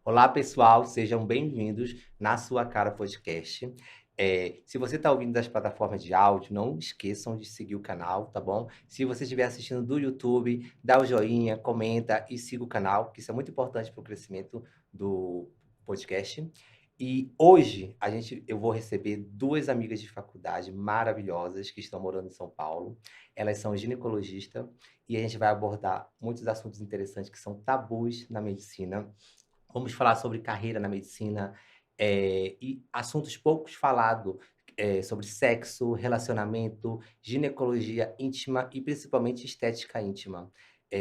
Olá, pessoal, sejam bem-vindos na Sua Cara Podcast. Se você está ouvindo das plataformas de áudio, não esqueçam de seguir o canal, tá bom? Se você estiver assistindo do YouTube, dá o joinha, comenta e siga o canal, que isso é muito importante para o crescimento do podcast. E hoje eu vou receber duas amigas de faculdade maravilhosas que estão morando em São Paulo. Elas são ginecologistas e a gente vai abordar muitos assuntos interessantes que são tabus na medicina. Vamos falar sobre carreira na medicina e assuntos poucos falados sobre sexo, relacionamento, ginecologia íntima e principalmente estética íntima.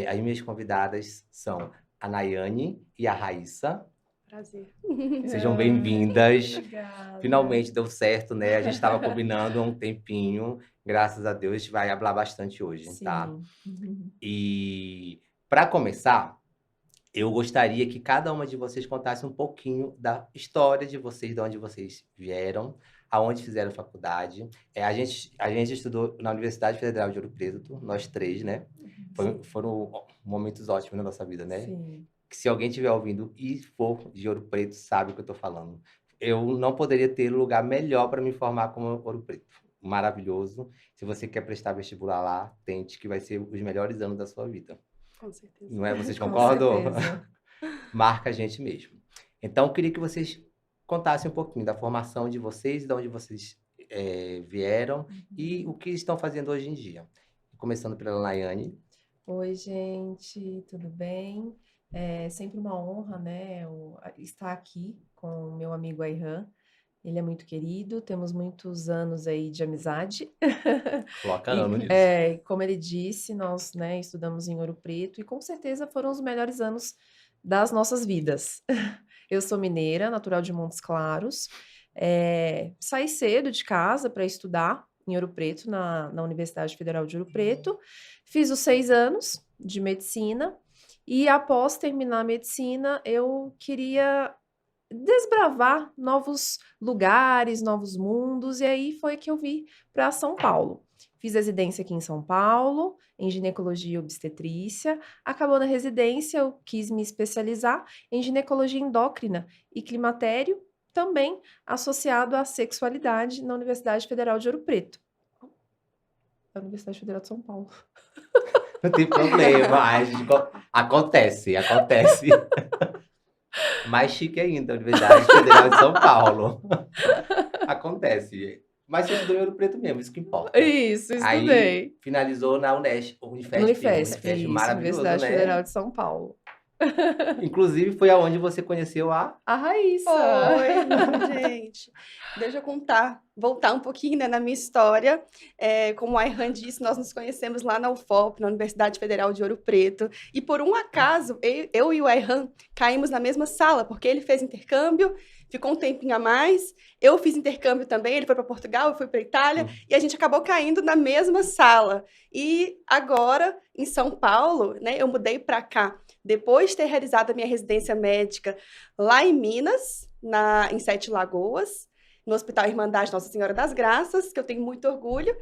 As minhas convidadas são a Nayane e a Raíssa. Prazer. Sejam bem-vindas. Obrigada. Finalmente deu certo, né? A gente estava combinando há um tempinho. Graças a Deus, a gente vai falar bastante hoje, tá? Sim. E para começar, eu gostaria que cada uma de vocês contasse um pouquinho da história de vocês, de onde vocês vieram, aonde fizeram faculdade. A gente estudou na Universidade Federal de Ouro Preto, nós três, né? Foram momentos ótimos na nossa vida, né? Sim. Que se alguém estiver ouvindo e for de Ouro Preto, sabe o que eu estou falando. Eu não poderia ter lugar melhor para me formar como Ouro Preto. Maravilhoso. Se você quer prestar vestibular lá, tente, que vai ser os melhores anos da sua vida. Com certeza. Não é? Vocês Com concordam? certeza. Marca a gente mesmo. Então, eu queria que vocês contassem um pouquinho da formação de vocês, de onde vocês vieram e o que estão fazendo hoje em dia. Começando pela Nayane. Oi, gente, tudo bem? É sempre uma honra, né, estar aqui com o meu amigo Ayhan. Ele é muito querido, temos muitos anos aí de amizade. Coloca E, ano nisso. como ele disse, nós, né, estudamos em Ouro Preto e com certeza foram os melhores anos das nossas vidas. Eu sou mineira, natural de Montes Claros. Saí cedo de casa para estudar em Ouro Preto, na Universidade Federal de Ouro Preto. Fiz os 6 anos de medicina e após terminar a medicina, eu queria desbravar novos lugares, novos mundos, e aí foi que eu vi para São Paulo. Fiz residência aqui em São Paulo, em ginecologia e obstetrícia. Acabou na residência, eu quis me especializar em ginecologia endócrina e climatério, também associado à sexualidade na Universidade Federal de Ouro Preto. A Universidade Federal de São Paulo. Não tem problema. Acontece. Mais chique ainda, a Universidade Federal de São Paulo. Acontece. Mas você estudou em Ouro Preto mesmo, isso que importa. Isso, Aí estudei. finalizou na No Unifesp, Unifesp isso, maravilhoso, Universidade né? Federal de São Paulo. Inclusive, foi aonde você conheceu a... A Raíssa. Oi, gente. Deixa eu voltar um pouquinho, né, na minha história. Como a Ayhan disse, nós nos conhecemos lá na UFOP, na Universidade Federal de Ouro Preto. E por um acaso, eu e o Ayhan caímos na mesma sala, porque ele fez intercâmbio, ficou um tempinho a mais. Eu fiz intercâmbio também, ele foi para Portugal, eu fui para Itália, e a gente acabou caindo na mesma sala. E agora, em São Paulo, né, eu mudei para cá. Depois de ter realizado a minha residência médica lá em Minas, em Sete Lagoas, no Hospital Irmandade Nossa Senhora das Graças, que eu tenho muito orgulho,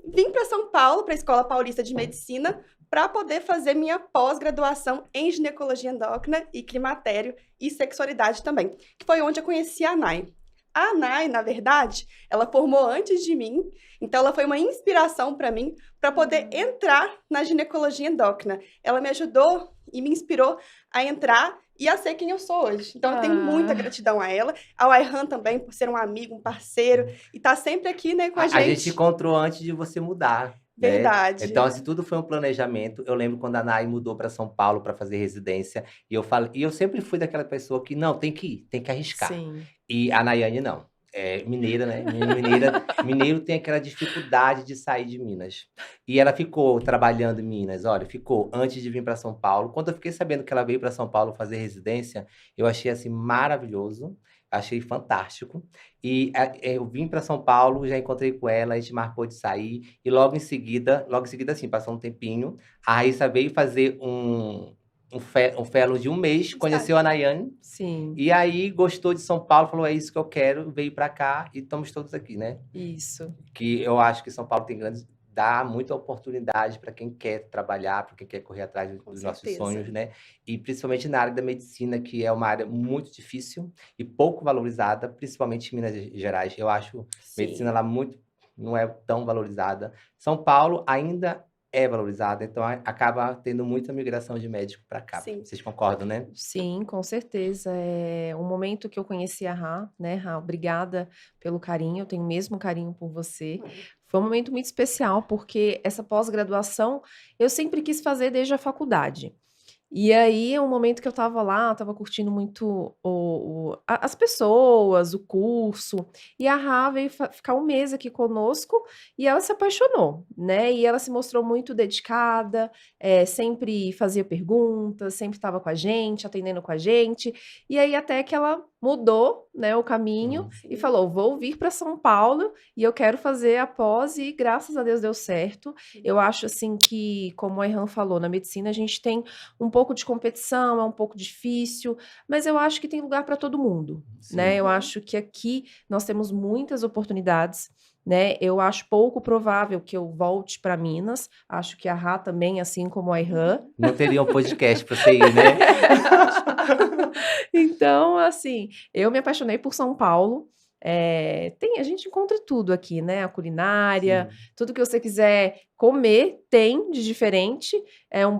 vim para São Paulo, para a Escola Paulista de Medicina, para poder fazer minha pós-graduação em ginecologia endócrina e climatério e sexualidade também, que foi onde eu conheci a Nay. A Nay, na verdade, ela formou antes de mim, então ela foi uma inspiração para mim para poder entrar na ginecologia endócrina. Ela me ajudou e me inspirou a entrar e a ser quem eu sou hoje. Então eu tenho muita gratidão a ela, ao Ayhan também por ser um amigo, um parceiro e estar sempre aqui, né, com a gente. A gente encontrou antes de você mudar. Né? Verdade. Então, assim, tudo foi um planejamento. Eu lembro quando a Nay mudou para São Paulo para fazer residência, e eu sempre fui daquela pessoa que não, tem que ir, tem que arriscar. Sim. E a Nayane não. É mineira, né? Mineiro tem aquela dificuldade de sair de Minas. E ela ficou trabalhando em Minas, olha, ficou antes de vir para São Paulo. Quando eu fiquei sabendo que ela veio para São Paulo fazer residência, eu achei assim maravilhoso, achei fantástico. E eu vim para São Paulo, já encontrei com ela, a gente marcou de sair e logo em seguida assim, passou um tempinho, a Raíssa veio fazer um fellow de um mês, conheceu a Nayane. Sim. E aí gostou de São Paulo, falou, é isso que eu quero, veio para cá e estamos todos aqui, né? Isso. Que eu acho que São Paulo tem dá muita oportunidade para quem quer trabalhar, para quem quer correr atrás Com dos nossos certeza. sonhos, né? E principalmente na área da medicina, que é uma área muito difícil e pouco valorizada, principalmente em Minas Gerais. Eu acho medicina Sim. lá muito, não é tão valorizada. São Paulo ainda é valorizada, então acaba tendo muita migração de médico para cá. Sim. Vocês concordam, né? Sim, com certeza. É o momento que eu conheci a Rá, né, Rá, obrigada pelo carinho, eu tenho o mesmo carinho por você. Foi um momento muito especial, porque essa pós-graduação eu sempre quis fazer desde a faculdade. E aí, é um momento que eu estava lá, estava curtindo muito as pessoas, o curso, e a Rá veio ficar um mês aqui conosco e ela se apaixonou, né? E ela se mostrou muito dedicada, sempre fazia perguntas, sempre estava com a gente, atendendo com a gente. E aí, até que ela mudou, né, o caminho e Sim. falou: vou vir para São Paulo e eu quero fazer a pós, e graças a Deus deu certo. Eu acho assim que, como a Ayhan falou, na medicina a gente tem um pouco de competição, é um pouco difícil, mas eu acho que tem lugar para todo mundo, né? Sim. Eu acho que aqui nós temos muitas oportunidades, né? Eu acho pouco provável que eu volte para Minas. Acho que a Rá também, assim como a Ayhan. Não teria um podcast para você ir, né? Então, assim, eu me apaixonei por São Paulo. A gente encontra tudo aqui, né? A culinária, Sim. tudo que você quiser comer tem de diferente.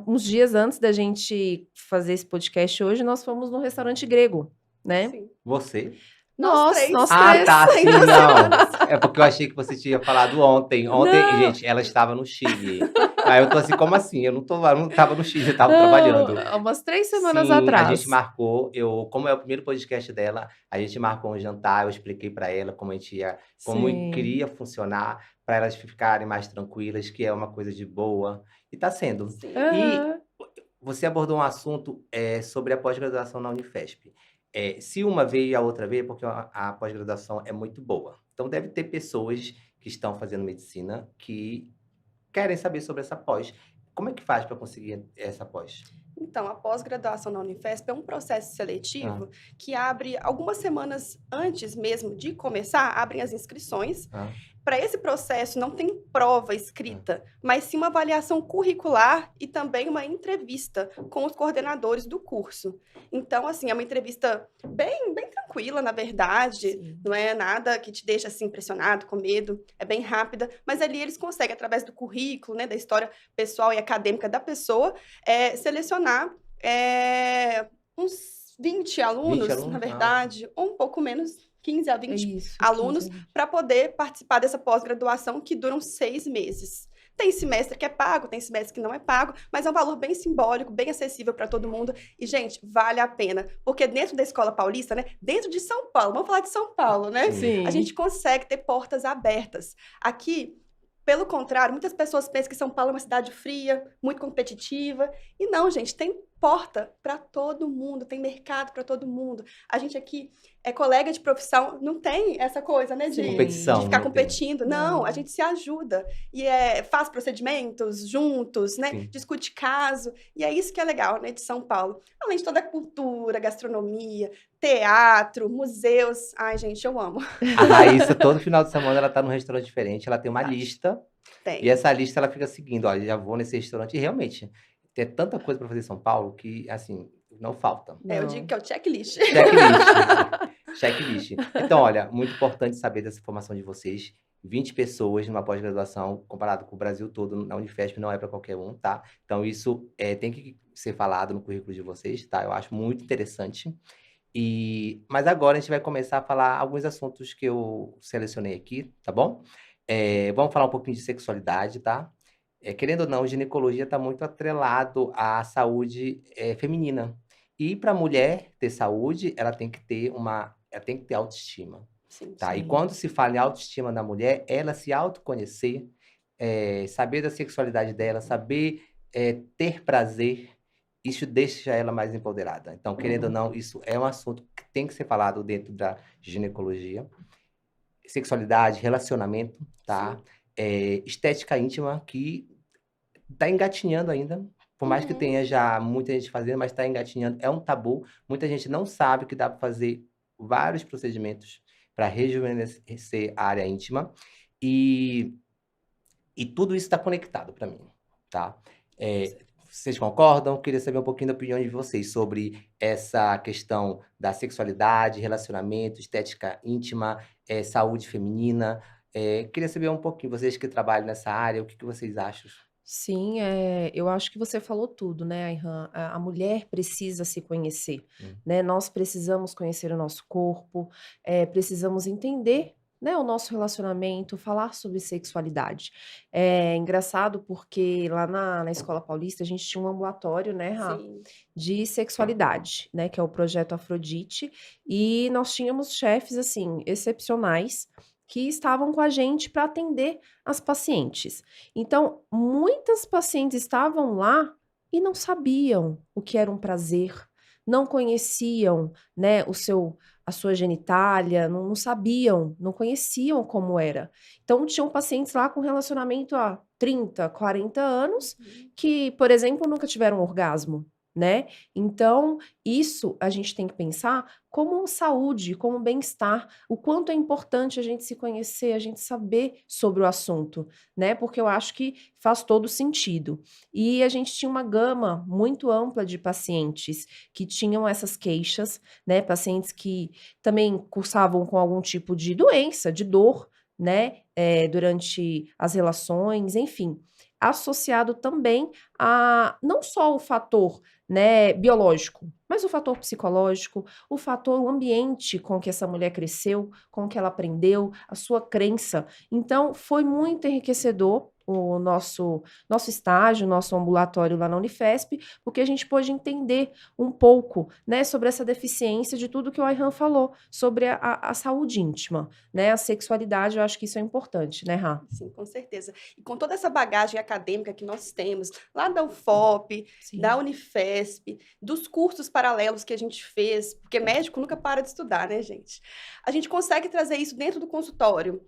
Uns dias antes da gente fazer esse podcast hoje, nós fomos no restaurante grego, né? Sim. Você? Nós Nós Ah, três. tá, sim, Em 2 não. semanas. É porque eu achei que você tinha falado ontem. Ontem, Não, gente, ela estava no Chile. Aí eu tô assim, como assim? Eu não estava no Chile, eu estava não, trabalhando. há umas 3 semanas Sim, a gente atrás. marcou, como é o primeiro podcast dela, a gente marcou um jantar, eu expliquei para ela como a gente ia, como Sim. queria funcionar, para elas ficarem mais tranquilas, que é uma coisa de boa, e tá sendo. Sim. E Aham. você abordou um assunto sobre a pós-graduação na Unifesp. Se uma veio e a outra veio, porque a pós-graduação é muito boa. Então, deve ter pessoas que estão fazendo medicina que querem saber sobre essa pós. Como é que faz para conseguir essa pós? Então, a pós-graduação na Unifesp é um processo Ah, seletivo que abre algumas semanas antes mesmo de começar, abrem as inscrições. ah, Para esse processo não tem prova escrita, mas sim uma avaliação curricular e também uma entrevista com os coordenadores do curso. Então, assim, é uma entrevista bem tranquila, na verdade, Sim. não é nada que te deixa assim impressionado, com medo, é bem rápida, mas ali eles conseguem, através do currículo, né, da história pessoal e acadêmica da pessoa, selecionar uns 20 20 alunos, na alunos? Ah, verdade, ou um pouco menos, 15 a É 20 isso, alunos, 15 anos. para poder participar dessa pós-graduação que duram 6 meses. Tem semestre que é pago, tem semestre que não é pago, mas é um valor bem simbólico, bem acessível para todo mundo. E, gente, vale a pena. Porque dentro da Escola Paulista, né? Dentro de São Paulo, vamos falar de São Paulo, né? sim. A gente consegue ter portas abertas. Aqui, pelo contrário, muitas pessoas pensam que São Paulo é uma cidade fria, muito competitiva. E não, gente, tem porta para todo mundo, tem mercado para todo mundo. A gente aqui é colega de profissão, não tem essa coisa, né, Sim. de Competição, ficar não tem. competindo. Não. Não, a gente se ajuda. E faz procedimentos juntos, né? Sim. Discute caso. E é isso que é legal, né, de São Paulo. Além de toda a cultura, gastronomia, teatro, museus. Ai, gente, eu amo. A Raíssa, todo final de semana, ela tá num restaurante diferente, ela tem uma Tá. lista, e Tem. essa lista ela fica seguindo, olha, já vou nesse restaurante, e realmente, tem tanta coisa para fazer em São Paulo que, assim, não falta. Eu digo que é o checklist. Checklist. Checklist. Então, olha, muito importante saber dessa informação de vocês. 20 pessoas numa pós-graduação, comparado com o Brasil todo, na Unifesp, não é para qualquer um, tá? Então, isso tem que ser falado no currículo de vocês, tá? Eu acho muito interessante. Mas agora a gente vai começar a falar alguns assuntos que eu selecionei aqui, tá bom? Vamos falar um pouquinho de sexualidade, tá? Querendo ou não, ginecologia está muito atrelado à saúde feminina. E para a mulher ter saúde, ela tem que ter autoestima, Sim. tá? E Sim. quando se fala em autoestima da mulher, ela se autoconhecer, saber da sexualidade dela, saber ter prazer, isso deixa ela mais empoderada. Então, querendo ou não, isso é um assunto que tem que ser falado dentro da ginecologia. Sexualidade, relacionamento, tá? Estética íntima, que tá engatinhando ainda. Por mais que Uhum. tenha já muita gente fazendo, mas tá engatinhando. É um tabu. Muita gente não sabe que dá para fazer vários procedimentos para rejuvenescer a área íntima. E E tudo isso está conectado para mim, tá? Vocês concordam? Queria saber um pouquinho da opinião de vocês sobre essa questão da sexualidade, relacionamento, estética íntima, saúde feminina. Queria saber um pouquinho, vocês que trabalham nessa área, o que que vocês acham? Sim, eu acho que você falou tudo, né, Ayhan? A mulher precisa se conhecer, Hum. né? Nós precisamos conhecer o nosso corpo, precisamos entender, né, o nosso relacionamento, falar sobre sexualidade. É engraçado porque lá na Escola Paulista a gente tinha um ambulatório, né, Rá, Sim. de sexualidade, né, que é o Projeto Afrodite, e nós tínhamos chefes, assim, excepcionais, que estavam com a gente para atender as pacientes. Então, muitas pacientes estavam lá e não sabiam o que era um prazer, não conheciam, né, a sua genitália, não sabiam, não conheciam como era. Então, tinham pacientes lá com relacionamento há 30, 40 anos Uhum. que, por exemplo, nunca tiveram orgasmo, né? Então, isso a gente tem que pensar como saúde, como bem-estar, o quanto é importante a gente se conhecer, a gente saber sobre o assunto, né? Porque eu acho que faz todo sentido. E a gente tinha uma gama muito ampla de pacientes que tinham essas queixas, né? Pacientes que também cursavam com algum tipo de doença, de dor, né? Durante as relações, enfim. Associado também a não só o fator, né, biológico, mas o fator psicológico, o fator o ambiente com que essa mulher cresceu, com que ela aprendeu, a sua crença. Então, foi muito enriquecedor o nosso estágio, nosso ambulatório lá na Unifesp, porque a gente pôde entender um pouco, né, sobre essa deficiência de tudo que o Ayhan falou, sobre a saúde íntima, né, a sexualidade, eu acho que isso é importante, né, Rá? Sim, com certeza. E com toda essa bagagem acadêmica que nós temos, lá da UFOP, da Sim. Unifesp, dos cursos paralelos que a gente fez, porque médico nunca para de estudar, né, gente? A gente consegue trazer isso dentro do consultório.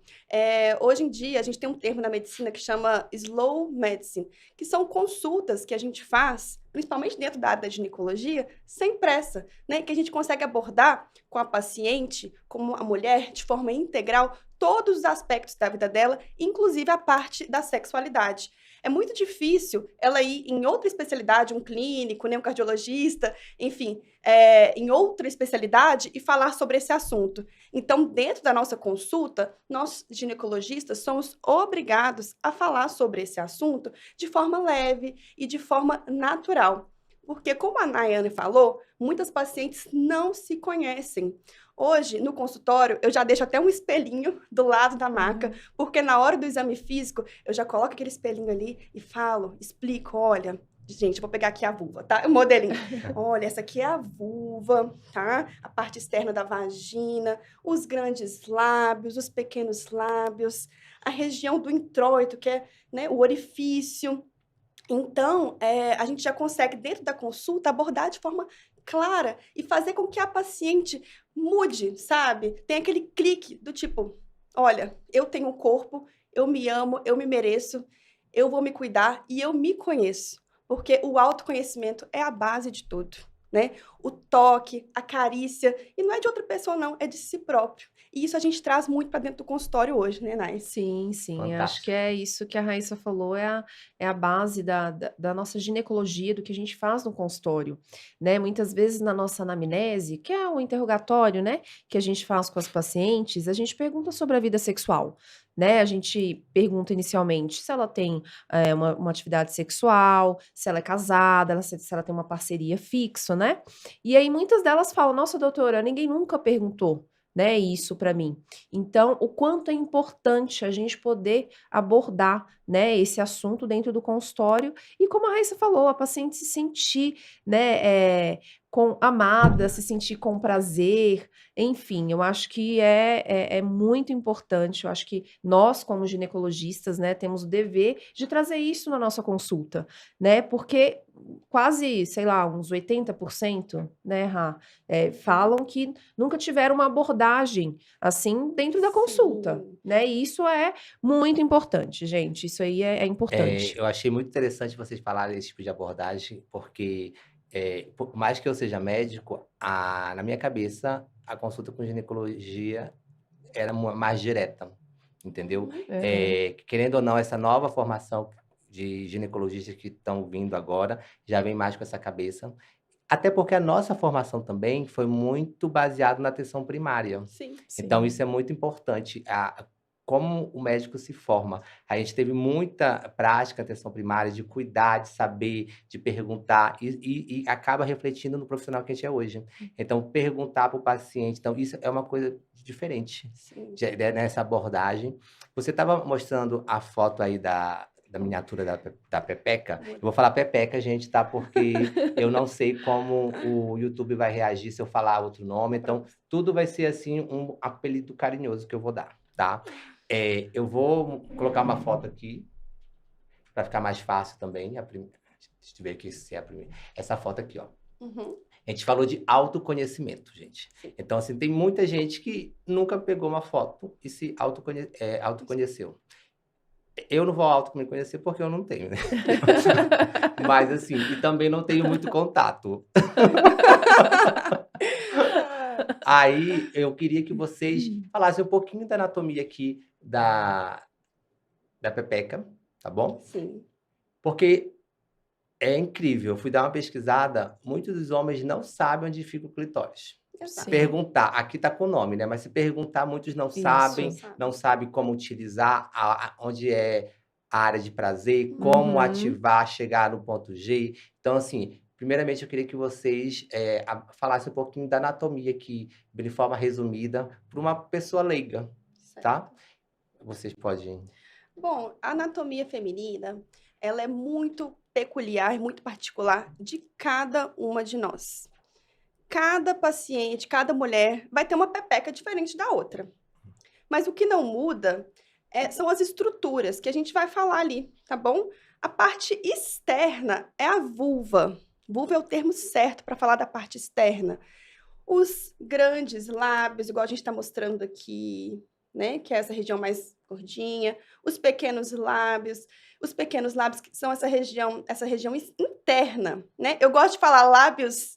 Hoje em dia, a gente tem um termo na medicina que chama slow medicine, que são consultas que a gente faz, principalmente dentro da área da ginecologia, sem pressa, né? Que a gente consegue abordar com a paciente, como a mulher, de forma integral, todos os aspectos da vida dela, inclusive a parte da sexualidade. É muito difícil ela ir em outra especialidade, um clínico, né, um cardiologista, enfim, em outra especialidade e falar sobre esse assunto. Então, dentro da nossa consulta, nós ginecologistas somos obrigados a falar sobre esse assunto de forma leve e de forma natural. Porque, como a Nayane falou, muitas pacientes não se conhecem. Hoje, no consultório, eu já deixo até um espelhinho do lado da maca, porque na hora do exame físico, eu já coloco aquele espelhinho ali e falo, explico, olha, gente, eu vou pegar aqui a vulva, tá? O modelinho. Olha, essa aqui é a vulva, tá? A parte externa da vagina, os grandes lábios, os pequenos lábios, a região do introito, que é, né, o orifício. Então, a gente já consegue, dentro da consulta, abordar de forma clara e fazer com que a paciente mude, sabe? Tem aquele clique do tipo: olha, eu tenho um corpo, eu me amo, eu me mereço, eu vou me cuidar e eu me conheço. Porque o autoconhecimento é a base de tudo, né? O toque, a carícia, e não é de outra pessoa, não, é de si próprio. E isso a gente traz muito para dentro do consultório hoje, né, Nai? Sim, sim, acho que Fantástico. é isso que a Raíssa falou, é a base da nossa ginecologia, do que a gente faz no consultório, né? Muitas vezes na nossa anamnese, que é o interrogatório, né, que a gente faz com as pacientes, a gente pergunta sobre a vida sexual, né? A gente pergunta inicialmente se ela tem uma atividade sexual, se ela é casada, se ela tem uma parceria fixa, né? E aí muitas delas falam, nossa, doutora, ninguém nunca perguntou, né, isso para mim. Então, o quanto é importante a gente poder abordar, né, esse assunto dentro do consultório e como a Raíssa falou, a paciente se sentir, né, amada, se sentir com prazer, enfim, eu acho que é muito importante, eu acho que nós, como ginecologistas, né, temos o dever de trazer isso na nossa consulta, né, porque quase, sei lá, uns 80%, né, Rá, falam que nunca tiveram uma abordagem assim dentro da consulta, Sim. né? E isso é muito importante, gente. Isso aí é importante. Eu achei muito interessante vocês falarem esse tipo de abordagem, porque por mais que eu seja médico, na minha cabeça, a consulta com ginecologia era mais direta. entendeu? Aham. Querendo ou não, essa nova formação de ginecologistas que estão vindo agora já vem mais com essa cabeça. Até porque a nossa formação também foi muito baseada na atenção primária. Sim. Então, Sim. isso é muito importante. Como o médico se forma. A gente teve muita prática em atenção primária, de cuidar, de saber, de perguntar, e acaba refletindo no profissional que a gente é hoje. Então, perguntar para o paciente. Então, isso é uma coisa diferente Sim. nessa abordagem. Você estava mostrando a foto aí da miniatura da Pepeca. Eu vou falar Pepeca, gente, tá? Porque eu não sei como o YouTube vai reagir se eu falar outro nome. Então, tudo vai ser assim um apelido carinhoso que eu vou dar, tá? Eu vou colocar uma foto aqui para ficar mais fácil também. Deixa eu ver aqui se é a primeira. Essa foto aqui, ó. Uhum. A gente falou de autoconhecimento, gente. Sim. Então, assim, tem muita gente que nunca pegou uma foto e se autoconheceu. Eu não vou me conhecer porque eu não tenho, né? Mas, assim, e também não tenho muito contato. Aí, eu queria que vocês falassem um pouquinho da anatomia aqui da Pepeca, tá bom? Sim. Porque é incrível. Eu fui dar uma pesquisada, muitos dos homens não sabem onde fica o clitóris. Se Exato. perguntar, aqui tá com o nome, né? Mas se perguntar, muitos não sabem, Isso. não sabem como utilizar, onde é a área de prazer, como Uhum. ativar, chegar no ponto G. Então, assim, primeiramente eu queria que vocês falassem um pouquinho da anatomia aqui, de forma resumida, para uma pessoa leiga, tá? Vocês podem. Bom, a anatomia feminina, ela é muito peculiar, muito particular de cada uma de nós. Cada paciente, cada mulher vai ter uma pepeca diferente da outra. Mas o que não muda são as estruturas que a gente vai falar ali, tá bom? A parte externa é a vulva. Vulva é o termo certo para falar da parte externa. Os grandes lábios, igual a gente está mostrando aqui, né? Que é essa região mais gordinha. Os pequenos lábios que são essa região interna, né? Eu gosto de falar lábios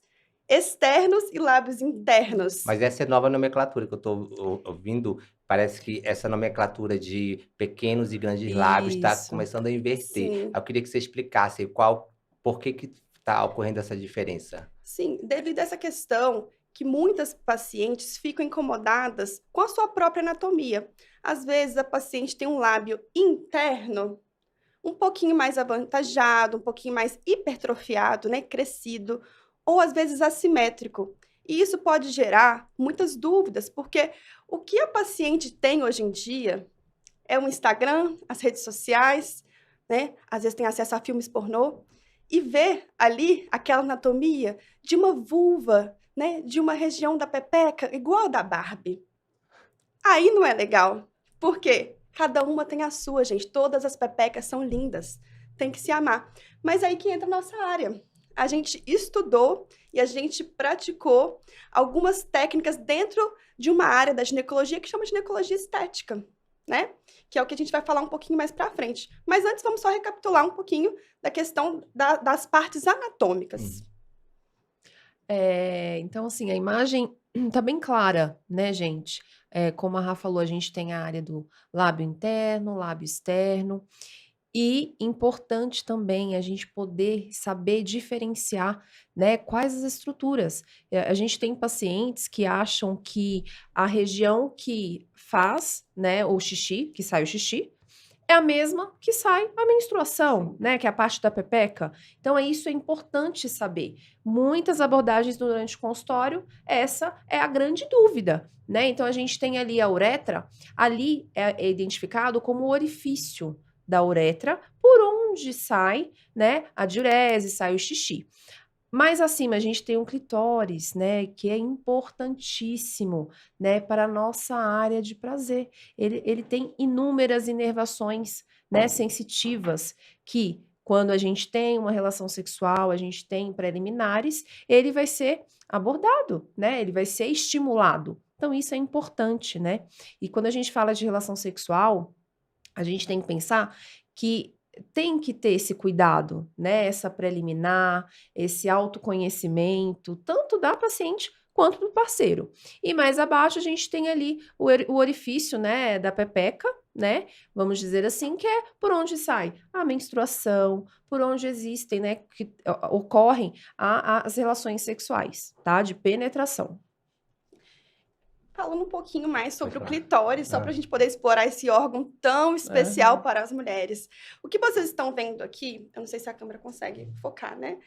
externos e lábios internos. Mas essa é nova nomenclatura que eu estou ouvindo. Parece que essa nomenclatura de pequenos e grandes lábios está Isso. começando a inverter. Sim. Eu queria que você explicasse por que está ocorrendo essa diferença. Sim, devido a essa questão que muitas pacientes ficam incomodadas com a sua própria anatomia. Às vezes, a paciente tem um lábio interno um pouquinho mais avantajado, um pouquinho mais hipertrofiado, né, crescido, ou às vezes assimétrico. E isso pode gerar muitas dúvidas, porque o que a paciente tem hoje em dia é o Instagram, as redes sociais, né? Às vezes tem acesso a filmes pornô, e ver ali aquela anatomia de uma vulva, né? De uma região da pepeca igual a da Barbie. Aí não é legal. Por quê? Cada uma tem a sua, gente. Todas as pepecas são lindas. Tem que se amar. Mas aí que entra a nossa área. A gente estudou e a gente praticou algumas técnicas dentro de uma área da ginecologia que chama de ginecologia estética, né? Que é o que a gente vai falar um pouquinho mais pra frente. Mas antes, vamos só recapitular um pouquinho da questão das partes anatômicas. Então, assim, a imagem tá bem clara, né, gente? Como a Rafa falou, a gente tem a área do lábio interno, lábio externo. E importante também a gente poder saber diferenciar, né, quais as estruturas. A gente tem pacientes que acham que a região que faz, né, o xixi, que sai o xixi, é a mesma que sai a menstruação, né, que é a parte da pepeca. Então, isso é importante saber. Muitas abordagens durante o consultório, essa é a grande dúvida, né? Então, a gente tem ali a uretra, ali é identificado como o orifício da uretra, por onde sai, né, a diurese, sai o xixi. Mais acima, a gente tem um clitóris, né, que é importantíssimo, né, para a nossa área de prazer. Ele tem inúmeras inervações, né, sensitivas, que quando a gente tem uma relação sexual, a gente tem preliminares, ele vai ser abordado, né, ele vai ser estimulado. Então, isso é importante, né? E quando a gente fala de relação sexual, a gente tem que pensar que tem que ter esse cuidado, né? Essa preliminar, esse autoconhecimento, tanto da paciente quanto do parceiro. E mais abaixo a gente tem ali o orifício, né, da pepeca, né? Vamos dizer assim, que é por onde sai a menstruação, por onde existem, né, que ocorrem as relações sexuais, tá? De penetração. Falando um pouquinho mais sobre o Pode falar. clitóris, só para a gente poder explorar esse órgão tão especial Aham. para as mulheres. O que vocês estão vendo aqui, eu não sei se a câmera consegue focar, né?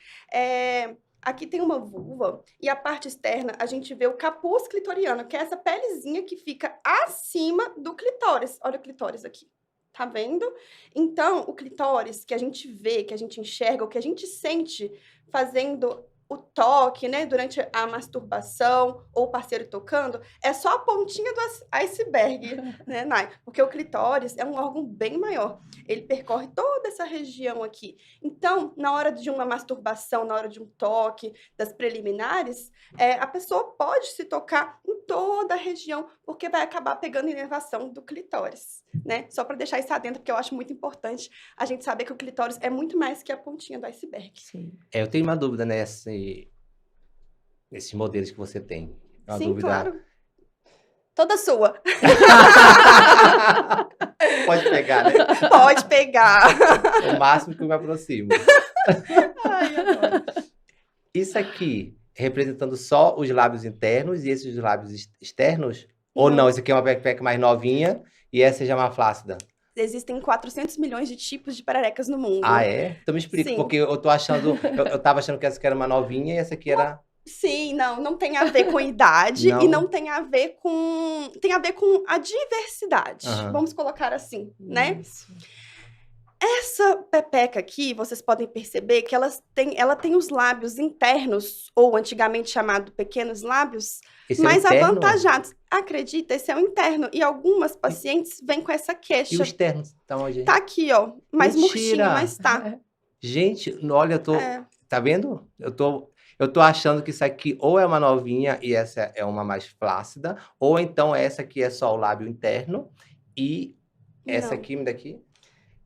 Aqui tem uma vulva e a parte externa a gente vê o capuz clitoriano, que é essa pelezinha que fica acima do clitóris. Olha o clitóris aqui. Tá vendo? Então, o clitóris que a gente vê, que a gente enxerga, o que a gente sente fazendo o toque, né, durante a masturbação ou o parceiro tocando, é só a pontinha do iceberg, né, Nai? Porque o clitóris é um órgão bem maior. Ele percorre toda essa região aqui. Então, na hora de uma masturbação, na hora de um toque, das preliminares, a pessoa pode se tocar em toda a região, porque vai acabar pegando inervação do clitóris, né? Só para deixar isso adentro, porque eu acho muito importante a gente saber que o clitóris é muito mais que a pontinha do iceberg. Sim. Eu tenho uma dúvida nesses modelos que você tem. Uma Sim, dúvida... claro. Toda sua. Pode pegar, né? Pode pegar. O máximo que eu me aproximo. Ai, adoro. Isso aqui, representando só os lábios internos e esses lábios externos? Ou Não. não, esse aqui é uma pepeca mais novinha e essa já é uma flácida? Existem 400 milhões de tipos de pererecas no mundo. Ah, é? Então me explica, Sim. porque eu tô achando... Eu tava achando que essa aqui era uma novinha e essa aqui era... Sim, não tem a ver com idade Não. e não tem a ver com... Tem a ver com a diversidade. Aham. Vamos colocar assim, né? Isso. Essa pepeca aqui, vocês podem perceber que ela tem os lábios internos, ou antigamente chamado pequenos lábios, Esse mais é o interno? avantajados. Acredita, esse é o interno. E algumas pacientes vêm com essa E queixa. o externo? Tá onde? Tá aqui, ó. Mais Mentira! murchinho, mas tá. Gente, olha, eu tô... É. Tá vendo? Eu tô achando que isso aqui ou é uma novinha e essa é uma mais flácida, ou então essa aqui é só o lábio interno e essa Não. aqui, daqui,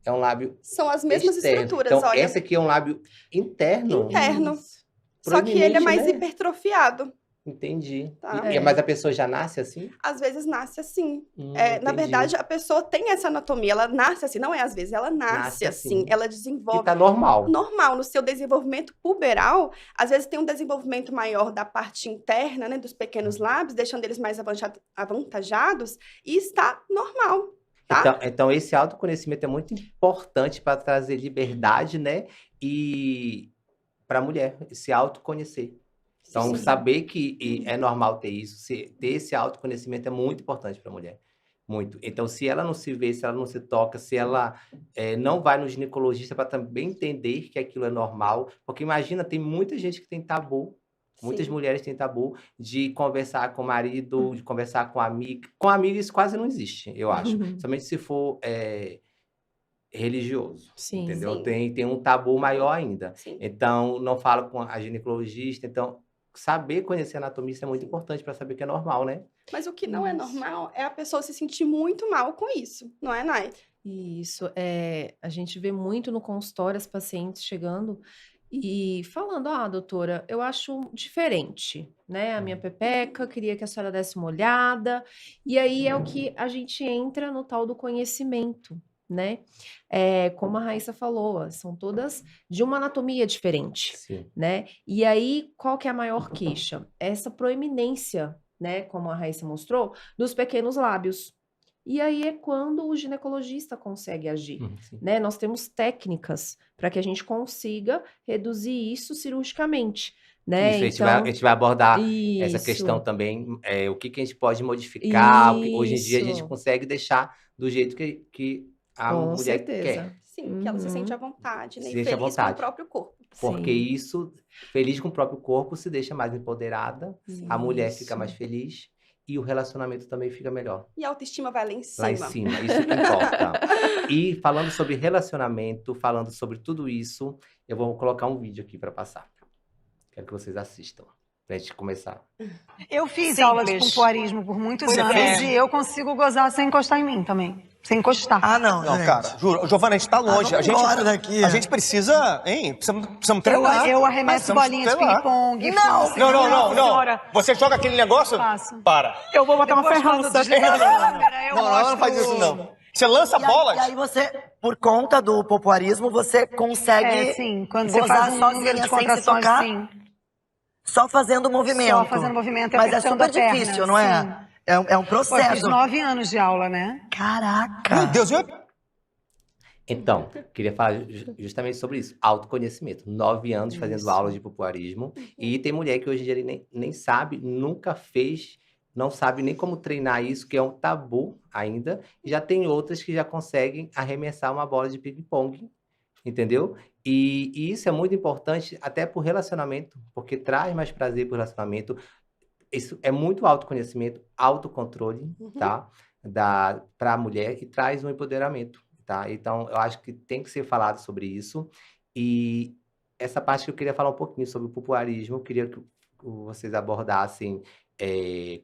é um lábio São as mesmas externo. estruturas, Então, olha. essa aqui é um lábio interno? Interno. Isso. Só que ele é Proeminente, mais né? hipertrofiado. Entendi. Tá. Mas a pessoa já nasce assim? Às vezes nasce assim. Entendi. Na verdade, a pessoa tem essa anatomia, ela nasce assim, não é às vezes, ela nasce Nasce assim, assim. ela E desenvolve. tá normal. Normal, no seu desenvolvimento puberal, às vezes tem um desenvolvimento maior da parte interna, né, dos pequenos lábios, deixando eles mais avantajados, e está normal, tá? Então, esse autoconhecimento é muito importante para trazer liberdade, né? E para a mulher, se autoconhecer. Então, Sim. saber que é normal ter isso, ter esse autoconhecimento é muito importante para a mulher. Muito. Então, se ela não se vê, se ela não se toca, se ela não vai no ginecologista para também entender que aquilo é normal. Porque imagina, tem muita gente que tem tabu, muitas Sim. mulheres têm tabu de conversar com o marido, de conversar com a amiga. Com a amiga isso quase não existe, eu acho. Somente se for religioso, Sim. entendeu? Sim. Tem um tabu maior ainda. Sim. Então, não fala com a ginecologista. Então, saber conhecer a anatomia isso é muito importante para saber que é normal, né? Mas o que não é Isso. normal é a pessoa se sentir muito mal com isso, não é, Nai? Isso, a gente vê muito no consultório as pacientes chegando e falando, doutora, eu acho diferente, né? A minha pepeca, queria que a senhora desse uma olhada. E aí é o que a gente entra no tal do conhecimento, né? Como a Raíssa falou, são todas de uma anatomia diferente, Sim. né? E aí, qual que é a maior queixa? Essa proeminência, né? Como a Raíssa mostrou, dos pequenos lábios. E aí é quando o ginecologista consegue agir, Sim. né? Nós temos técnicas para que a gente consiga reduzir isso cirurgicamente, né? Isso, a gente vai abordar essa Isso. questão também, o que a gente pode modificar, porque hoje em dia a gente Isso. consegue deixar do jeito que a Com mulher certeza. quer. Sim, que ela se sente à Uhum. vontade, né? Se E sente à feliz com o vontade. próprio corpo. Porque Sim. isso, feliz com o próprio corpo, se deixa mais empoderada, a mulher fica Isso. mais feliz e o relacionamento também fica melhor. E a autoestima vai lá em cima. Lá em cima, isso que importa. E falando sobre relacionamento, falando sobre tudo isso, eu vou colocar um vídeo aqui para passar. Quero que vocês assistam, pra gente começar. Eu fiz Simples. aula de pompoarismo por muitos Pois anos é. e eu consigo gozar sem encostar em mim também. Sem encostar. Ah, não, Não, gente. cara, juro. Giovana, a gente tá longe. vamos embora daqui. A gente precisa, hein? Precisamos treinar. Eu arremesso Precisamos bolinhas de treinar. ping-pong. Não. Você joga aquele negócio? Faço. Para. Eu vou botar uma Depois, quando ferrança. desligar a câmera, eu Não, mostro... não faz isso, não. Você lança E bolas? aí você, por conta do popularismo, você consegue sim. Quando você gozar faz um número sozinha, de sem se contrações, tocar, sim. só fazendo movimento. Só fazendo movimento e Mas é apertando super a perna, difícil, não é? sim. É um Pô, eu processo. fiz 9 anos de aula, né? Caraca! Meu Deus, eu... Então, queria falar justamente sobre isso. Autoconhecimento. 9 anos fazendo Isso. aula de popularismo. E tem mulher que hoje em dia nem sabe, nunca fez, não sabe nem como treinar isso, que é um tabu ainda. E já tem outras que já conseguem arremessar uma bola de ping-pong, entendeu? E isso é muito importante até para o relacionamento, porque traz mais prazer para o relacionamento. Isso é muito autoconhecimento, autocontrole, tá? Para a mulher e traz um empoderamento, tá? Então, eu acho que tem que ser falado sobre isso. E essa parte que eu queria falar um pouquinho sobre o popularismo, eu queria que vocês abordassem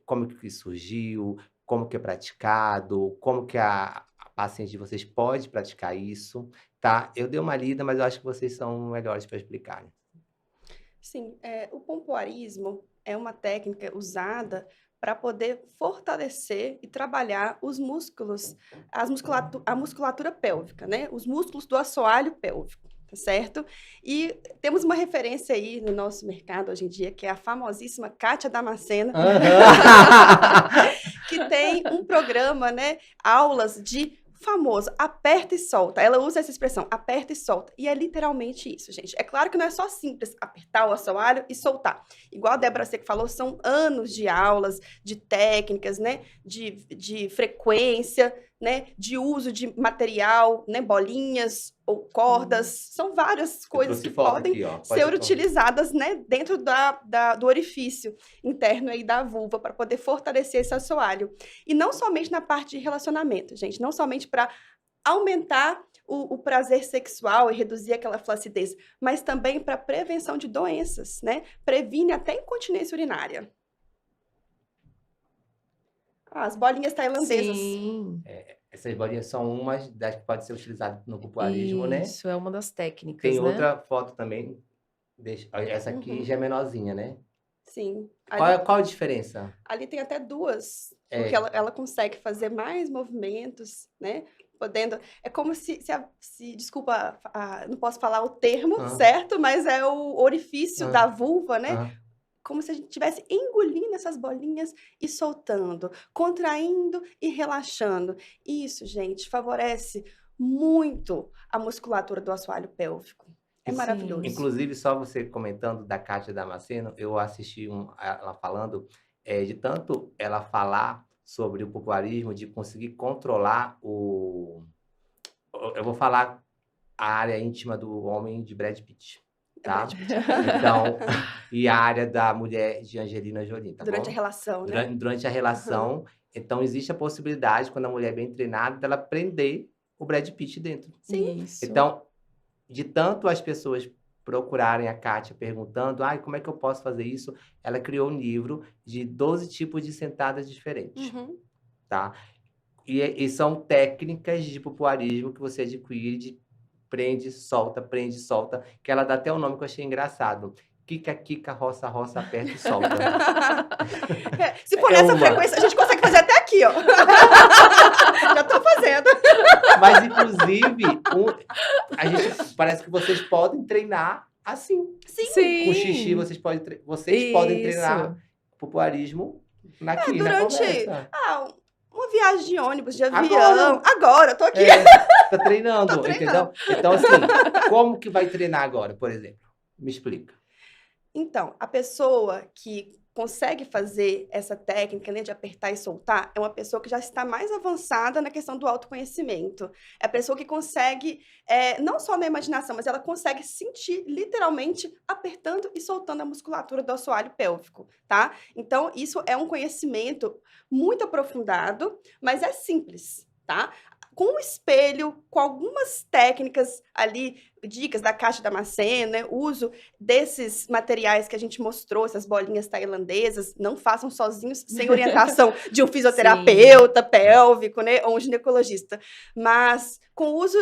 como que surgiu, como que é praticado, como que a paciente de vocês pode praticar isso, tá? Eu dei uma lida, mas eu acho que vocês são melhores para explicarem. Sim, o pompoarismo é uma técnica usada para poder fortalecer e trabalhar os músculos, a musculatura pélvica, né? Os músculos do assoalho pélvico, tá certo? E temos uma referência aí no nosso mercado hoje em dia, que é a famosíssima Kátia Damasceno, que tem um programa, né? Aulas de famoso, aperta e solta. Ela usa essa expressão, aperta e solta. E é literalmente isso, gente. É claro que não é só simples apertar o assoalho e soltar. Igual a Débora Seco falou, são anos de aulas, de técnicas, né? De frequência, né? De uso de material, né? Bolinhas ou cordas. São várias coisas que podem ser utilizadas, né? Dentro do orifício interno aí da vulva para poder fortalecer esse assoalho. E não somente na parte de relacionamento, gente. Não somente para aumentar o prazer sexual e reduzir aquela flacidez, mas também para prevenção de doenças, né? Previne até incontinência urinária. As bolinhas tailandesas. Sim. Essas bolinhas são umas das que podem ser utilizadas no popularismo, né? Isso, é uma das técnicas, Tem né? outra foto também. Essa aqui já é menorzinha, né? Sim. Qual a diferença? Ali tem até duas, porque ela consegue fazer mais movimentos, né? Podendo. É como se desculpa, não posso falar o termo certo, mas é o orifício da vulva, né? Como se a gente estivesse engolindo essas bolinhas e soltando, contraindo e relaxando. Isso, gente, favorece muito a musculatura do assoalho pélvico. É maravilhoso. Inclusive, só você comentando da Kátia Damasceno, eu assisti ela falando de tanto ela falar sobre o popularismo, de conseguir controlar eu vou falar a área íntima do homem de Brad Pitt. Tá? Então, e a área da mulher de Angelina Jolie, tá Durante bom? a relação, né? Durante a relação. Então, existe a possibilidade, quando a mulher é bem treinada, dela prender o Brad Pitt dentro. Sim. Isso. Então, de tanto as pessoas procurarem a Kátia perguntando, como é que eu posso fazer isso? Ela criou um livro de 12 tipos de sentadas diferentes, tá? E são técnicas de popularismo que você adquire de prende, solta, que ela dá até um nome que eu achei engraçado. Quica, quica, roça, roça, aperta e solta. Se for nessa frequência, a gente consegue fazer até aqui, ó. Já tô fazendo. Mas, inclusive, parece que vocês podem treinar assim. Sim. Com xixi, vocês podem treinar popularismo aqui, na conversa. Uma viagem de ônibus, de avião. Agora, eu tô aqui. Tá treinando, entendeu? Então, assim, como que vai treinar agora, por exemplo? Me explica. Então, a pessoa que consegue fazer essa técnica, né, de apertar e soltar, é uma pessoa que já está mais avançada na questão do autoconhecimento. É a pessoa que consegue, não só na imaginação, mas ela consegue sentir, literalmente, apertando e soltando a musculatura do assoalho pélvico, tá? Então, isso é um conhecimento muito aprofundado, mas é simples, tá? Com um espelho, com algumas técnicas ali, dicas da Kátia Damasceno, né? Uso desses materiais que a gente mostrou, essas bolinhas tailandesas, não façam sozinhos, sem orientação de um fisioterapeuta pélvico, né? Ou um ginecologista. Mas com o uso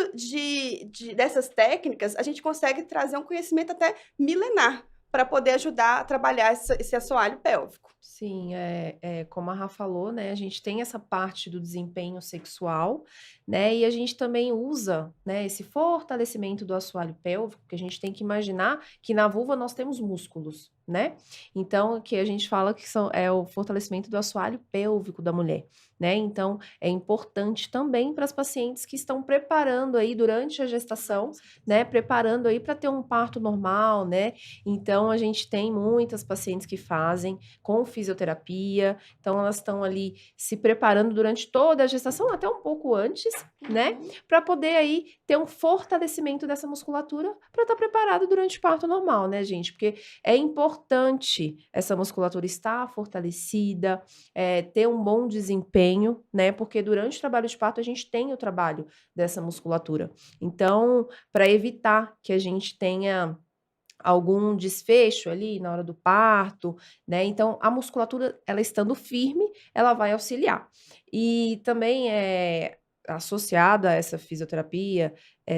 dessas técnicas, a gente consegue trazer um conhecimento até milenar para poder ajudar a trabalhar esse assoalho pélvico. Sim, como a Rafa falou, né? A gente tem essa parte do desempenho sexual, né? E a gente também usa, né, esse fortalecimento do assoalho pélvico, que a gente tem que imaginar que na vulva nós temos músculos, né? Então, que a gente fala que é o fortalecimento do assoalho pélvico da mulher, né? Então, é importante também para as pacientes que estão preparando aí durante a gestação, né? Preparando aí para ter um parto normal, né? Então, a gente tem muitas pacientes que fazem com fisioterapia, então elas estão ali se preparando durante toda a gestação, até um pouco antes, né? Para poder aí ter um fortalecimento dessa musculatura para estar preparado durante o parto normal, né, gente? Porque é importante essa musculatura estar fortalecida, ter um bom desempenho, né? Porque durante o trabalho de parto a gente tem o trabalho dessa musculatura. Então, para evitar que a gente tenha algum desfecho ali na hora do parto, né? Então, a musculatura, ela estando firme, ela vai auxiliar. E também associado a essa fisioterapia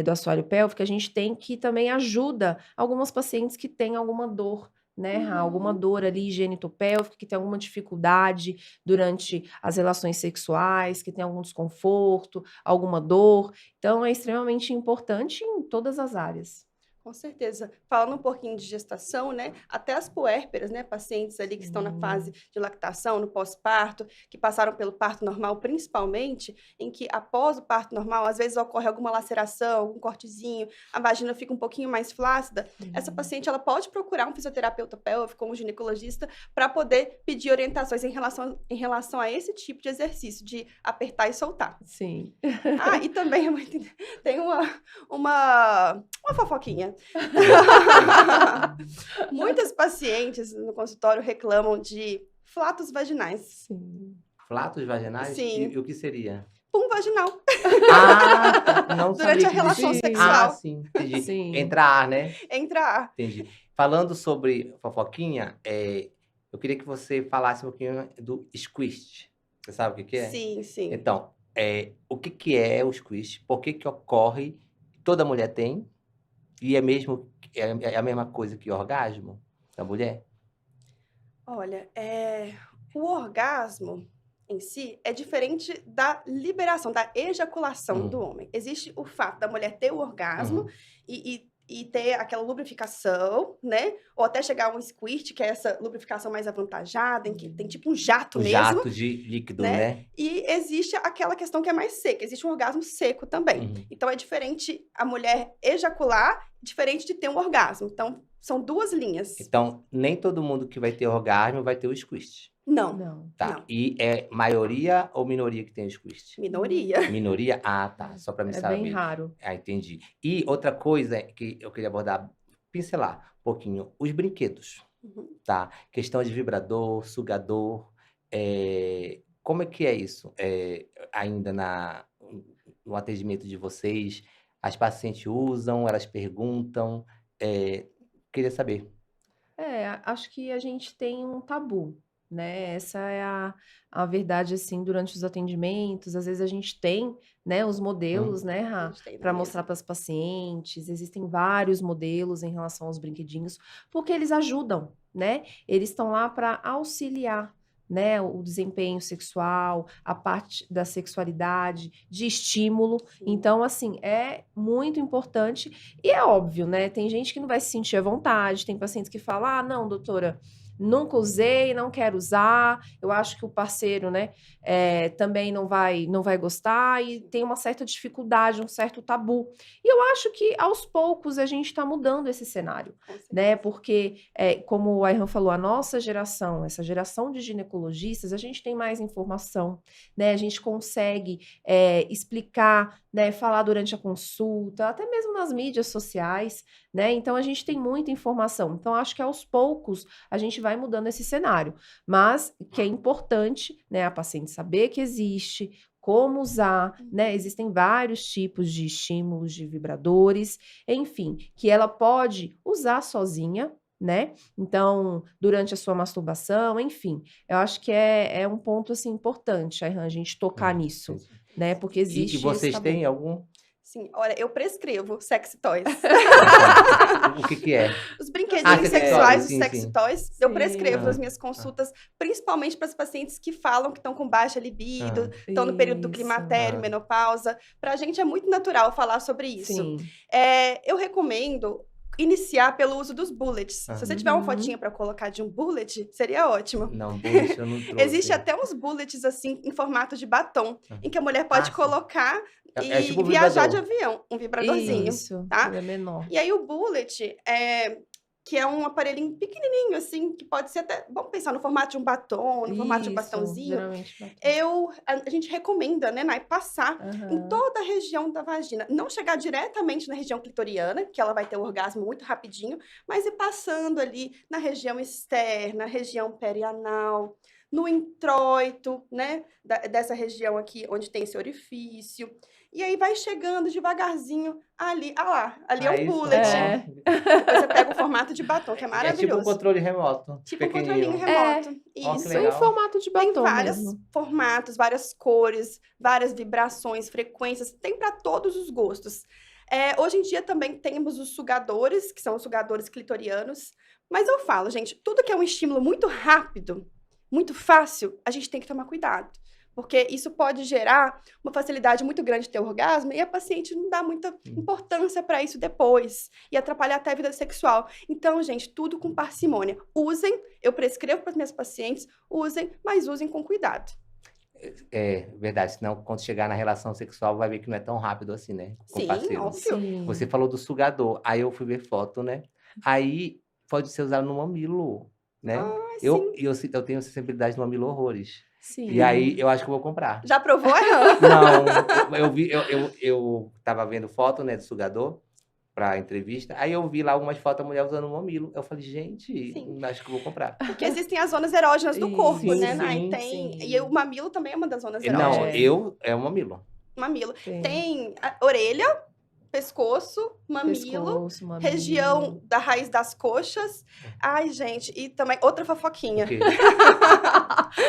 do assoalho pélvico, a gente tem que também ajuda algumas pacientes que têm alguma dor, né, alguma dor ali genitopélvica, que tem alguma dificuldade durante as relações sexuais, que tem algum desconforto, alguma dor. Então, é extremamente importante em todas as áreas. Com certeza. Falando um pouquinho de gestação, né? Até as puérperas, né? Pacientes ali que estão na fase de lactação, no pós-parto, que passaram pelo parto normal, principalmente, em que após o parto normal, às vezes ocorre alguma laceração, algum cortezinho, a vagina fica um pouquinho mais flácida. Essa paciente, ela pode procurar um fisioterapeuta pélvico, um ginecologista, para poder pedir orientações em relação a esse tipo de exercício, de apertar e soltar. Sim. E também tem uma fofoquinha. Muitas pacientes no consultório reclamam de flatos vaginais. Sim. Flatos vaginais? Sim. E o que seria? Pum vaginal. Não Durante sabia a que relação existia. sexual. Sim, entendi. Sim. Entra ar, né? Entra ar. Entendi. Falando sobre fofoquinha, eu queria que você falasse um pouquinho do squist. Você sabe o que é? Sim, sim. Então, o que é o squist? Por que ocorre? Toda mulher tem? E é a mesma coisa que orgasmo da mulher? Olha, o orgasmo em si é diferente da liberação, da ejaculação do homem. Existe o fato da mulher ter o orgasmo e ter aquela lubrificação, né? Ou até chegar a um squirt, que é essa lubrificação mais avantajada, em que tem tipo um jato mesmo. Jato de líquido, né? E existe aquela questão que é mais seca. Existe um orgasmo seco também. Então, é diferente a mulher ejacular, diferente de ter um orgasmo. Então, são duas linhas. Então, nem todo mundo que vai ter orgasmo vai ter o squist. Não. Não. Tá. Não. E é maioria ou minoria que tem o squist? Minoria. Minoria? Ah, tá. Só pra me É saber. bem raro. Entendi. E outra coisa que eu queria abordar, pincelar um pouquinho, os brinquedos, tá? Questão de vibrador, sugador, como é que é isso? Ainda no atendimento de vocês, as pacientes usam, elas perguntam, queria saber. Acho que a gente tem um tabu, né? Essa é a verdade, assim, durante os atendimentos. Às vezes a gente tem, né, os modelos, né, A gente tem para mesmo. mostrar para as pacientes. Existem vários modelos em relação aos brinquedinhos, porque eles ajudam, né? Eles estão lá para auxiliar, né, o desempenho sexual, a parte da sexualidade, de estímulo. Sim. Então, assim, é muito importante e é óbvio, né? Tem gente que não vai se sentir à vontade, tem pacientes que falam, não, doutora, nunca usei, não quero usar, eu acho que o parceiro, né, também não vai gostar e tem uma certa dificuldade, um certo tabu. E eu acho que aos poucos a gente está mudando esse cenário, né, porque, como o Ayhan falou, a nossa geração, essa geração de ginecologistas, a gente tem mais informação, né, a gente consegue explicar, né, falar durante a consulta, até mesmo nas mídias sociais, né, então a gente tem muita informação. Então, acho que aos poucos a gente vai mudando esse cenário, mas que é importante, né, a paciente saber que existe, como usar, né, existem vários tipos de estímulos, de vibradores, enfim, que ela pode usar sozinha, né, então, durante a sua masturbação, enfim, eu acho que é um ponto, assim, importante, Ayhan, a gente tocar nisso, né, porque existe E vocês esse tabu. têm algum? Sim, olha, eu prescrevo sexy toys. O que é? Os brinquedinhos prazeres sexuais, os sim, sex sim. toys, eu Sim. prescrevo nas minhas consultas, principalmente para as pacientes que falam que estão com baixa libido, estão no período do Isso. climatério, menopausa. Pra gente é muito natural falar sobre isso. Sim. Eu recomendo iniciar pelo uso dos bullets. Se você tiver uma Uhum. fotinha para colocar de um bullet, seria ótimo. Não, bullet eu não trouxe. Existe até uns bullets assim em formato de batom, em que a mulher pode sim. colocar É e tipo um viajar de vibrador. avião, um vibradorzinho. Isso. tá? Ele é menor. E aí o bullet que é um aparelhinho pequenininho assim, que pode ser até, vamos pensar no formato de um batom, no formato de um Isso, bastãozinho. geralmente batom. A gente recomenda, né, Nai, passar em Aham. toda a região da vagina. Não chegar diretamente na região clitoriana, que ela vai ter o orgasmo muito rapidinho, mas ir passando ali na região externa, região perianal, no introito, né, dessa região aqui onde tem esse orifício. E aí vai chegando devagarzinho ali. Ah lá, ali é um isso, bullet. É. Depois você pega o formato de batom, que é É tipo maravilhoso. um controle remoto. Tipo um pequenininho. controlinho remoto. Ó, que Isso. Isso em legal. formato de Tem batom vários mesmo. formatos, várias cores, várias vibrações, frequências, tem para todos os gostos. Hoje em dia também temos os sugadores, que são os sugadores clitorianos. Mas eu falo, gente, tudo que é um estímulo muito rápido, muito fácil, a gente tem que tomar cuidado. Porque isso pode gerar uma facilidade muito grande de ter orgasmo e a paciente não dá muita importância para isso depois. E atrapalhar até a vida sexual. Então, gente, tudo com parcimônia. Usem, eu prescrevo para as minhas pacientes, usem, mas usem com cuidado. É verdade, senão quando chegar na relação sexual vai ver que não é tão rápido assim, né? Com o Sim, parceiro. óbvio. Sim. Você falou do sugador, aí eu fui ver foto, né? Aí pode ser usado no mamilo, né? Eu tenho sensibilidade no mamilo horrores. Sim. E aí eu acho que eu vou comprar. Já provou, Ayhan? Não, eu tava vendo foto, né, do sugador pra entrevista, aí eu vi lá algumas fotos da mulher usando o mamilo. Eu falei, gente, Sim. acho que eu vou comprar. Porque existem as zonas erógenas do corpo, Sim, né, sim, Nai? sim. E o mamilo também é uma das zonas Não, erógenas. é o mamilo. Mamilo. Tem. Tem a orelha, pescoço, mamilo, Pescoço, mamilo. região da raiz das coxas. Ai, gente, e também outra fofoquinha. Ok.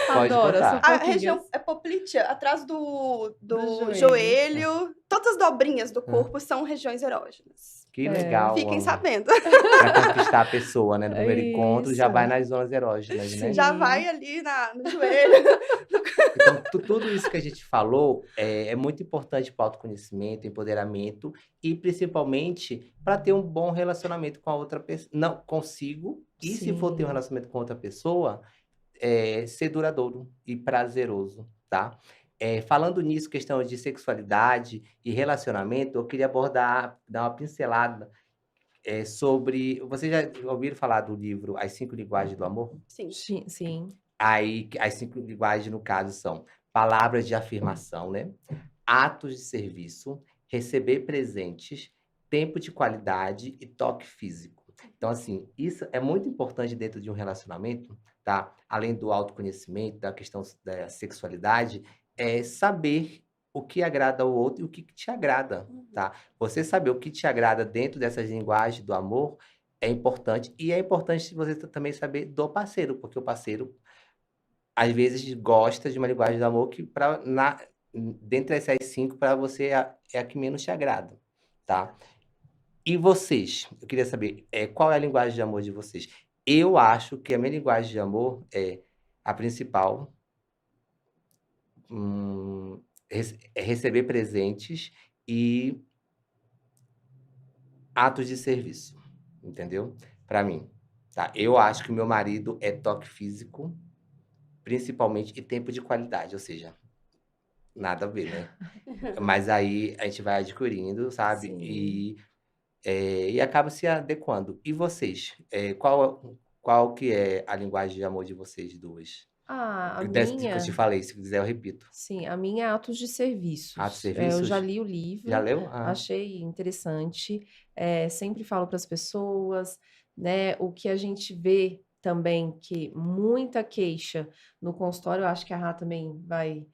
Pode Adoro contar. essa A fofoquinhas. região poplitea, atrás do Do joelho. Todas as dobrinhas do corpo são regiões erógenas. Que legal. Fiquem amor. sabendo. Pra conquistar a pessoa, né? No primeiro encontro, já Isso. vai nas zonas erógenas, né? Sim. Já vai ali no joelho. Então, tudo isso que a gente falou é muito importante para o autoconhecimento, empoderamento e principalmente para ter um bom relacionamento com a outra pessoa. Não, consigo. E se for ter um Sim. relacionamento com outra pessoa, ser duradouro e prazeroso, tá? Falando nisso, questão de sexualidade e relacionamento, eu queria dar uma pincelada sobre... Vocês já ouviram falar do livro As 5 Linguagens do Amor? Sim. Sim. Aí, as 5 linguagens, no caso, são palavras de afirmação, né? Atos de serviço, receber presentes, tempo de qualidade e toque físico. Então, assim, isso é muito importante dentro de um relacionamento, tá? Além do autoconhecimento, da questão da sexualidade, é saber o que agrada ao outro e o que te agrada, tá? Você saber o que te agrada dentro dessas linguagens do amor é importante. E é importante você também saber do parceiro, porque o parceiro às vezes gosta de uma linguagem do amor que dentre essas 5 para você é a que menos te agrada, tá? E vocês? Eu queria saber qual é a linguagem de amor de vocês. Eu acho que a minha linguagem de amor é a principal, é receber presentes e atos de serviço, entendeu? Para mim, tá? Eu acho que o meu marido é toque físico, principalmente, e tempo de qualidade, ou seja, nada a ver, né? Mas aí a gente vai adquirindo, sabe? Sim. E acaba se adequando. E vocês? Qual que é a linguagem de amor de vocês duas? A Dessa que eu te minha... falei, se quiser eu repito. Sim, a minha é atos de serviços. Atos de Eu serviços? já li o livro. Já leu? Ah. Achei interessante. Sempre falo para as pessoas, né? O que a gente vê também, que muita queixa no consultório, eu acho que a Rá também vai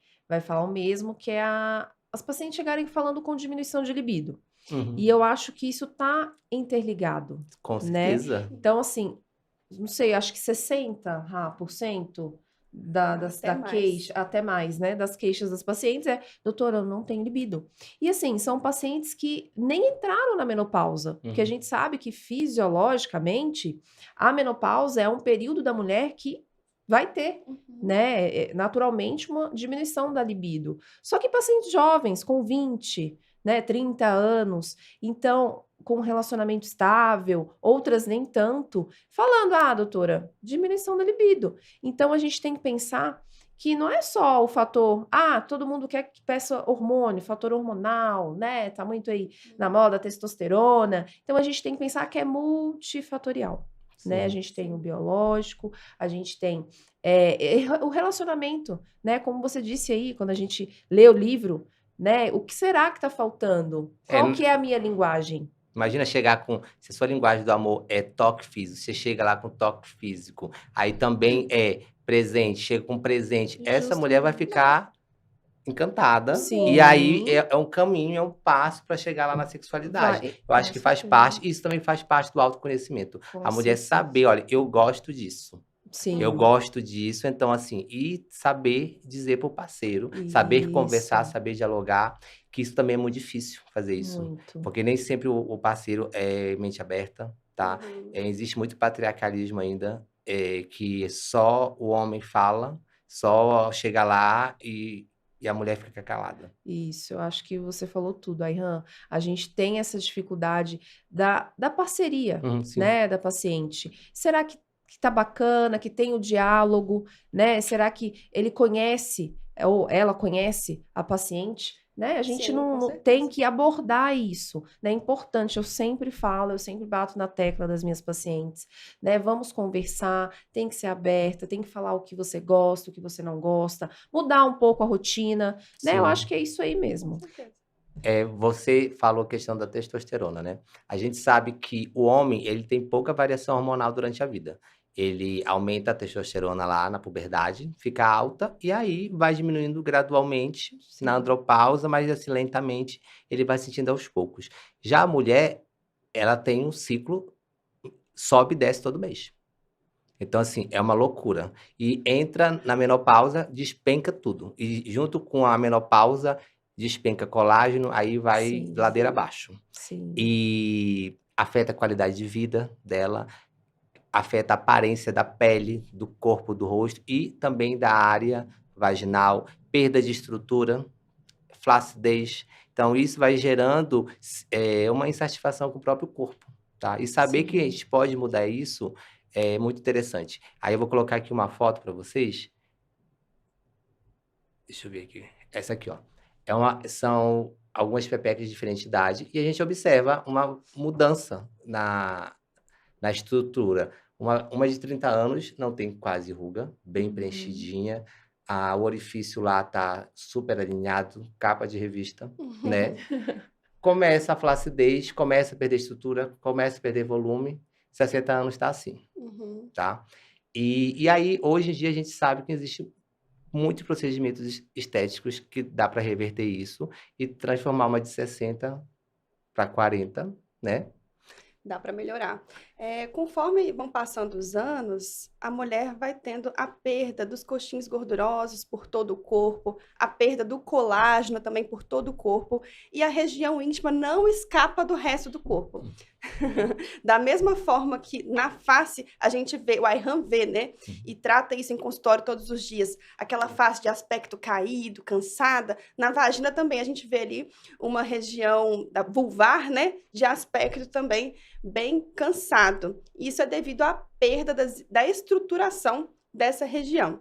falar o mesmo, que é as pacientes chegarem falando com diminuição de libido. Uhum. E eu acho que isso tá interligado, Com né? certeza. Então, assim, não sei, acho que 60% Até mais. queixa, até mais, né? Das queixas das pacientes doutora, eu não tenho libido. E assim, são pacientes que nem entraram na menopausa, porque a gente sabe que fisiologicamente a menopausa é um período da mulher que vai ter, né, naturalmente uma diminuição da libido. Só que pacientes jovens, com 20, né, 30 anos, então, com um relacionamento estável, outras nem tanto, falando, doutora, diminuição da libido. Então, a gente tem que pensar que não é só o fator, todo mundo quer que peça hormônio, fator hormonal, né, tá muito aí na moda, testosterona. Então, a gente tem que pensar que é multifatorial. Né? A gente tem o biológico, a gente tem o relacionamento, né? Como você disse aí, quando a gente lê o livro, né? O que será que está faltando? Qual que é a minha linguagem? Imagina chegar com... Se a sua linguagem do amor é toque físico, você chega lá com toque físico. Aí também é presente, chega com presente. Essa mulher vai ficar encantada. Sim. E aí é um caminho, é um passo para chegar lá na sexualidade. Eu acho que faz parte, isso também faz parte do autoconhecimento. A mulher saber, olha, eu gosto disso. Sim. Eu gosto disso, então assim, e saber dizer pro parceiro, saber conversar, saber dialogar, que isso também é muito difícil fazer isso. Muito. Porque nem sempre o parceiro é mente aberta, tá? Existe muito patriarcalismo ainda, que só o homem fala, só chega lá e a mulher fica calada. Isso, eu acho que você falou tudo, Ayhan. A gente tem essa dificuldade da parceria, né, da paciente. Será que tá bacana, que tem o diálogo, né? Será que ele conhece, ou ela conhece a paciente? Né? A gente não tem que abordar isso, né? É importante, eu sempre falo, eu sempre bato na tecla das minhas pacientes, né? Vamos conversar, tem que ser aberta, tem que falar o que você gosta, o que você não gosta, mudar um pouco a rotina, né? Eu acho que é isso aí mesmo. Você falou a questão da testosterona, né? A gente sabe que o homem, ele tem pouca variação hormonal durante a vida. Ele aumenta a testosterona lá na puberdade, fica alta, e aí vai diminuindo gradualmente na andropausa, mas assim, lentamente, ele vai sentindo aos poucos. Já a mulher, ela tem um ciclo, sobe e desce todo mês. Então, assim, é uma loucura. E entra na menopausa, despenca tudo. E junto com a menopausa, despenca colágeno, aí vai ladeira abaixo. E afeta a qualidade de vida dela, afeta a aparência da pele, do corpo, do rosto e também da área vaginal, perda de estrutura, flacidez. Então, isso vai gerando uma insatisfação com o próprio corpo, tá? E saber que a gente pode mudar isso é muito interessante. Aí eu vou colocar aqui uma foto para vocês. Deixa eu ver aqui. Essa aqui, ó. São algumas pepecas de diferente idade e a gente observa uma mudança na estrutura. Uma de 30 anos não tem quase ruga, bem preenchidinha. O orifício lá tá super alinhado, capa de revista, né? Começa a flacidez, começa a perder estrutura, começa a perder volume. 60 anos tá assim, tá? E aí, hoje em dia, a gente sabe que existe muitos procedimentos estéticos que dá para reverter isso e transformar uma de 60 para 40, né? Dá para melhorar. Conforme vão passando os anos, a mulher vai tendo a perda dos coxins gordurosos por todo o corpo, a perda do colágeno também por todo o corpo, e a região íntima não escapa do resto do corpo. Da mesma forma que na face a gente vê, o Ayhan vê, né? E trata isso em consultório todos os dias, aquela face de aspecto caído, cansada. Na vagina também a gente vê ali uma região da vulvar, né? De aspecto também bem cansado. Isso é devido à perda da estruturação dessa região.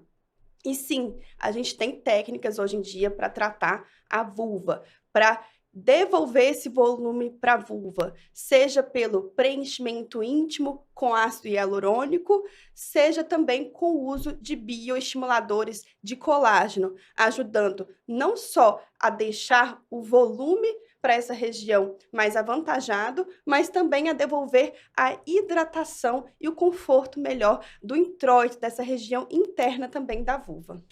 E sim, a gente tem técnicas hoje em dia para tratar a vulva, para devolver esse volume para a vulva, seja pelo preenchimento íntimo com ácido hialurônico, seja também com o uso de bioestimuladores de colágeno, ajudando não só a deixar o volume para essa região mais avantajado, mas também a devolver a hidratação e o conforto melhor do introito, dessa região interna também da vulva.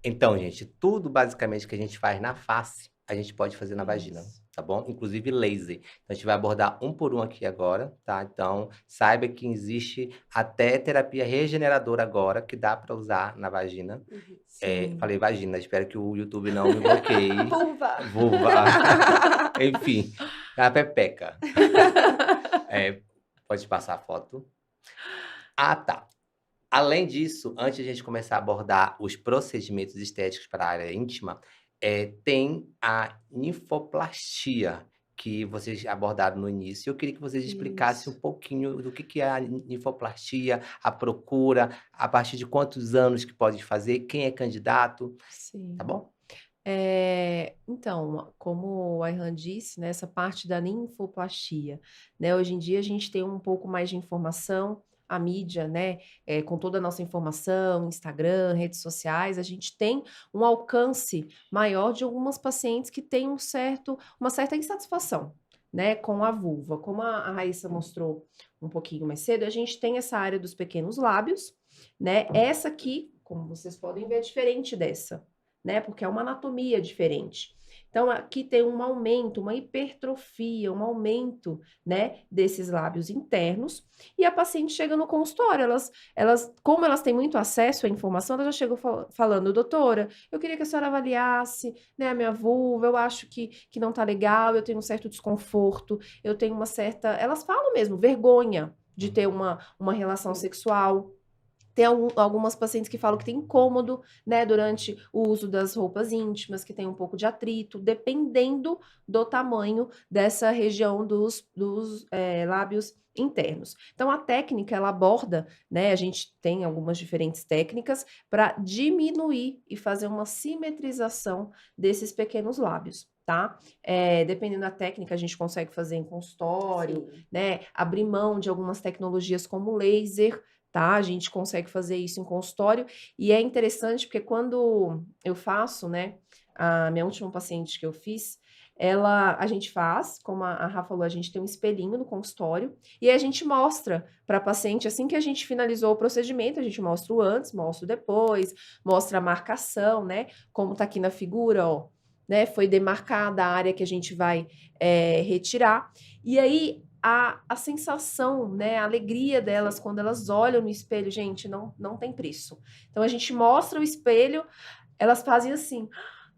Então, gente, tudo basicamente que a gente faz na face, a gente pode fazer na vagina. tá bom? Inclusive laser. Então, a gente vai abordar um por um aqui agora, tá? Então, saiba que existe até terapia regeneradora agora, que dá para usar na vagina. Sim. Falei vagina, espero que o YouTube não me bloqueie. Vulva. Vulva. Enfim, a pepeca. Pode passar a foto. Ah, tá. Além disso, antes de a gente começar a abordar os procedimentos estéticos para a área íntima, tem a ninfoplastia, que vocês abordaram no início. Eu queria que vocês explicassem Isso. um pouquinho do que é a ninfoplastia, a procura, a partir de quantos anos que pode fazer, quem é candidato, Sim. tá bom? Então, como o Ayhan disse, né, essa parte da ninfoplastia, né, hoje em dia a gente tem um pouco mais de informação, a mídia, né, com toda a nossa informação, Instagram, redes sociais, a gente tem um alcance maior de algumas pacientes que têm uma certa insatisfação, né, com a vulva. Como a Raíssa mostrou um pouquinho mais cedo, a gente tem essa área dos pequenos lábios, né, essa aqui, como vocês podem ver, é diferente dessa, né? Porque é uma anatomia diferente. Então, aqui tem um aumento, uma hipertrofia, um aumento, né, desses lábios internos, e a paciente chega no consultório, como elas têm muito acesso à informação, elas já chegam falando, doutora, eu queria que a senhora avaliasse, né, a minha vulva, eu acho que não tá legal, eu tenho um certo desconforto, eu tenho uma certa, elas falam mesmo, vergonha de ter uma relação sexual. Tem algumas pacientes que falam que tem incômodo, né, durante o uso das roupas íntimas, que tem um pouco de atrito, dependendo do tamanho dessa região dos lábios internos. Então, a técnica, ela aborda, né, a gente tem algumas diferentes técnicas para diminuir e fazer uma simetrização desses pequenos lábios, tá? Dependendo da técnica, a gente consegue fazer em consultório, né, abrir mão de algumas tecnologias como laser, tá? A gente consegue fazer isso em consultório e é interessante porque quando eu faço, né, a minha última paciente que eu fiz, a gente faz, como a Rafa falou, a gente tem um espelhinho no consultório e a gente mostra para a paciente, assim que a gente finalizou o procedimento, a gente mostra o antes, mostra o depois, mostra a marcação, né, como tá aqui na figura, ó, né, foi demarcada a área que a gente vai retirar, e aí a sensação, né, a alegria delas quando elas olham no espelho, gente, não tem preço. Então, a gente mostra o espelho, elas fazem assim,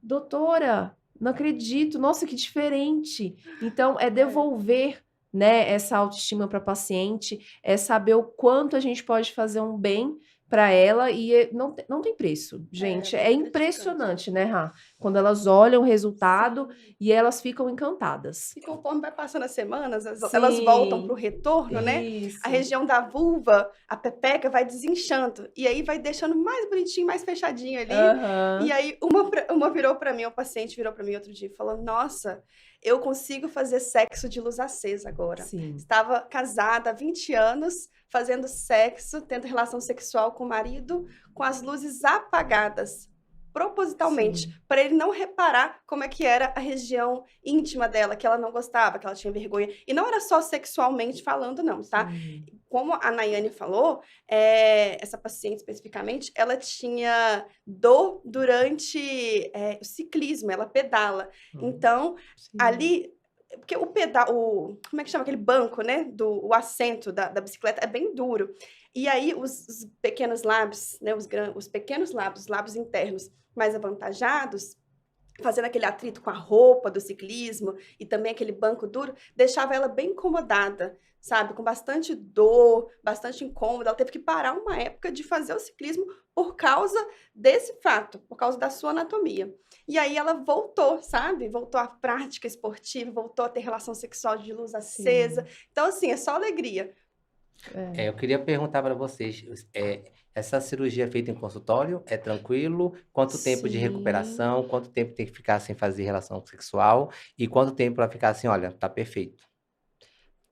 doutora, não acredito, nossa, que diferente. Então, é devolver, né, essa autoestima para a paciente, é saber o quanto a gente pode fazer um bem para ela e não tem preço, gente. É impressionante, né, Rá? Quando elas olham o resultado e elas ficam encantadas. E conforme vai passando as semanas, elas voltam para o retorno, né? Isso. A região da vulva, a pepeca, vai desinchando. E aí vai deixando mais bonitinho, mais fechadinho ali. Aham. E aí uma virou para mim, uma paciente virou para mim outro dia e falou: Nossa, eu consigo fazer sexo de luz acesa agora. Sim. Estava casada há 20 anos, fazendo sexo, tendo relação sexual com o marido, com as luzes apagadas, propositalmente, para ele não reparar como é que era a região íntima dela, que ela não gostava, que ela tinha vergonha. E não era só sexualmente falando, não, tá? Sim. Como a Nayane falou, essa paciente especificamente, ela tinha dor durante o ciclismo, ela pedala. Então, Sim. ali, porque como é que chama aquele banco, né? O assento da bicicleta é bem duro. E aí, os pequenos lábios, né? Os pequenos lábios, os lábios internos mais avantajados, fazendo aquele atrito com a roupa do ciclismo e também aquele banco duro, deixava ela bem incomodada, sabe? Com bastante dor, bastante incômodo. Ela teve que parar uma época de fazer o ciclismo por causa desse fato, por causa da sua anatomia. E aí ela voltou, sabe? Voltou à prática esportiva, voltou a ter relação sexual de luz acesa. Então, assim, é só alegria. Eu queria perguntar para vocês, essa cirurgia é feita em consultório? É tranquilo? Quanto tempo de Sim. recuperação? Quanto tempo tem que ficar sem fazer relação sexual? E quanto tempo para ficar assim, olha, tá perfeito?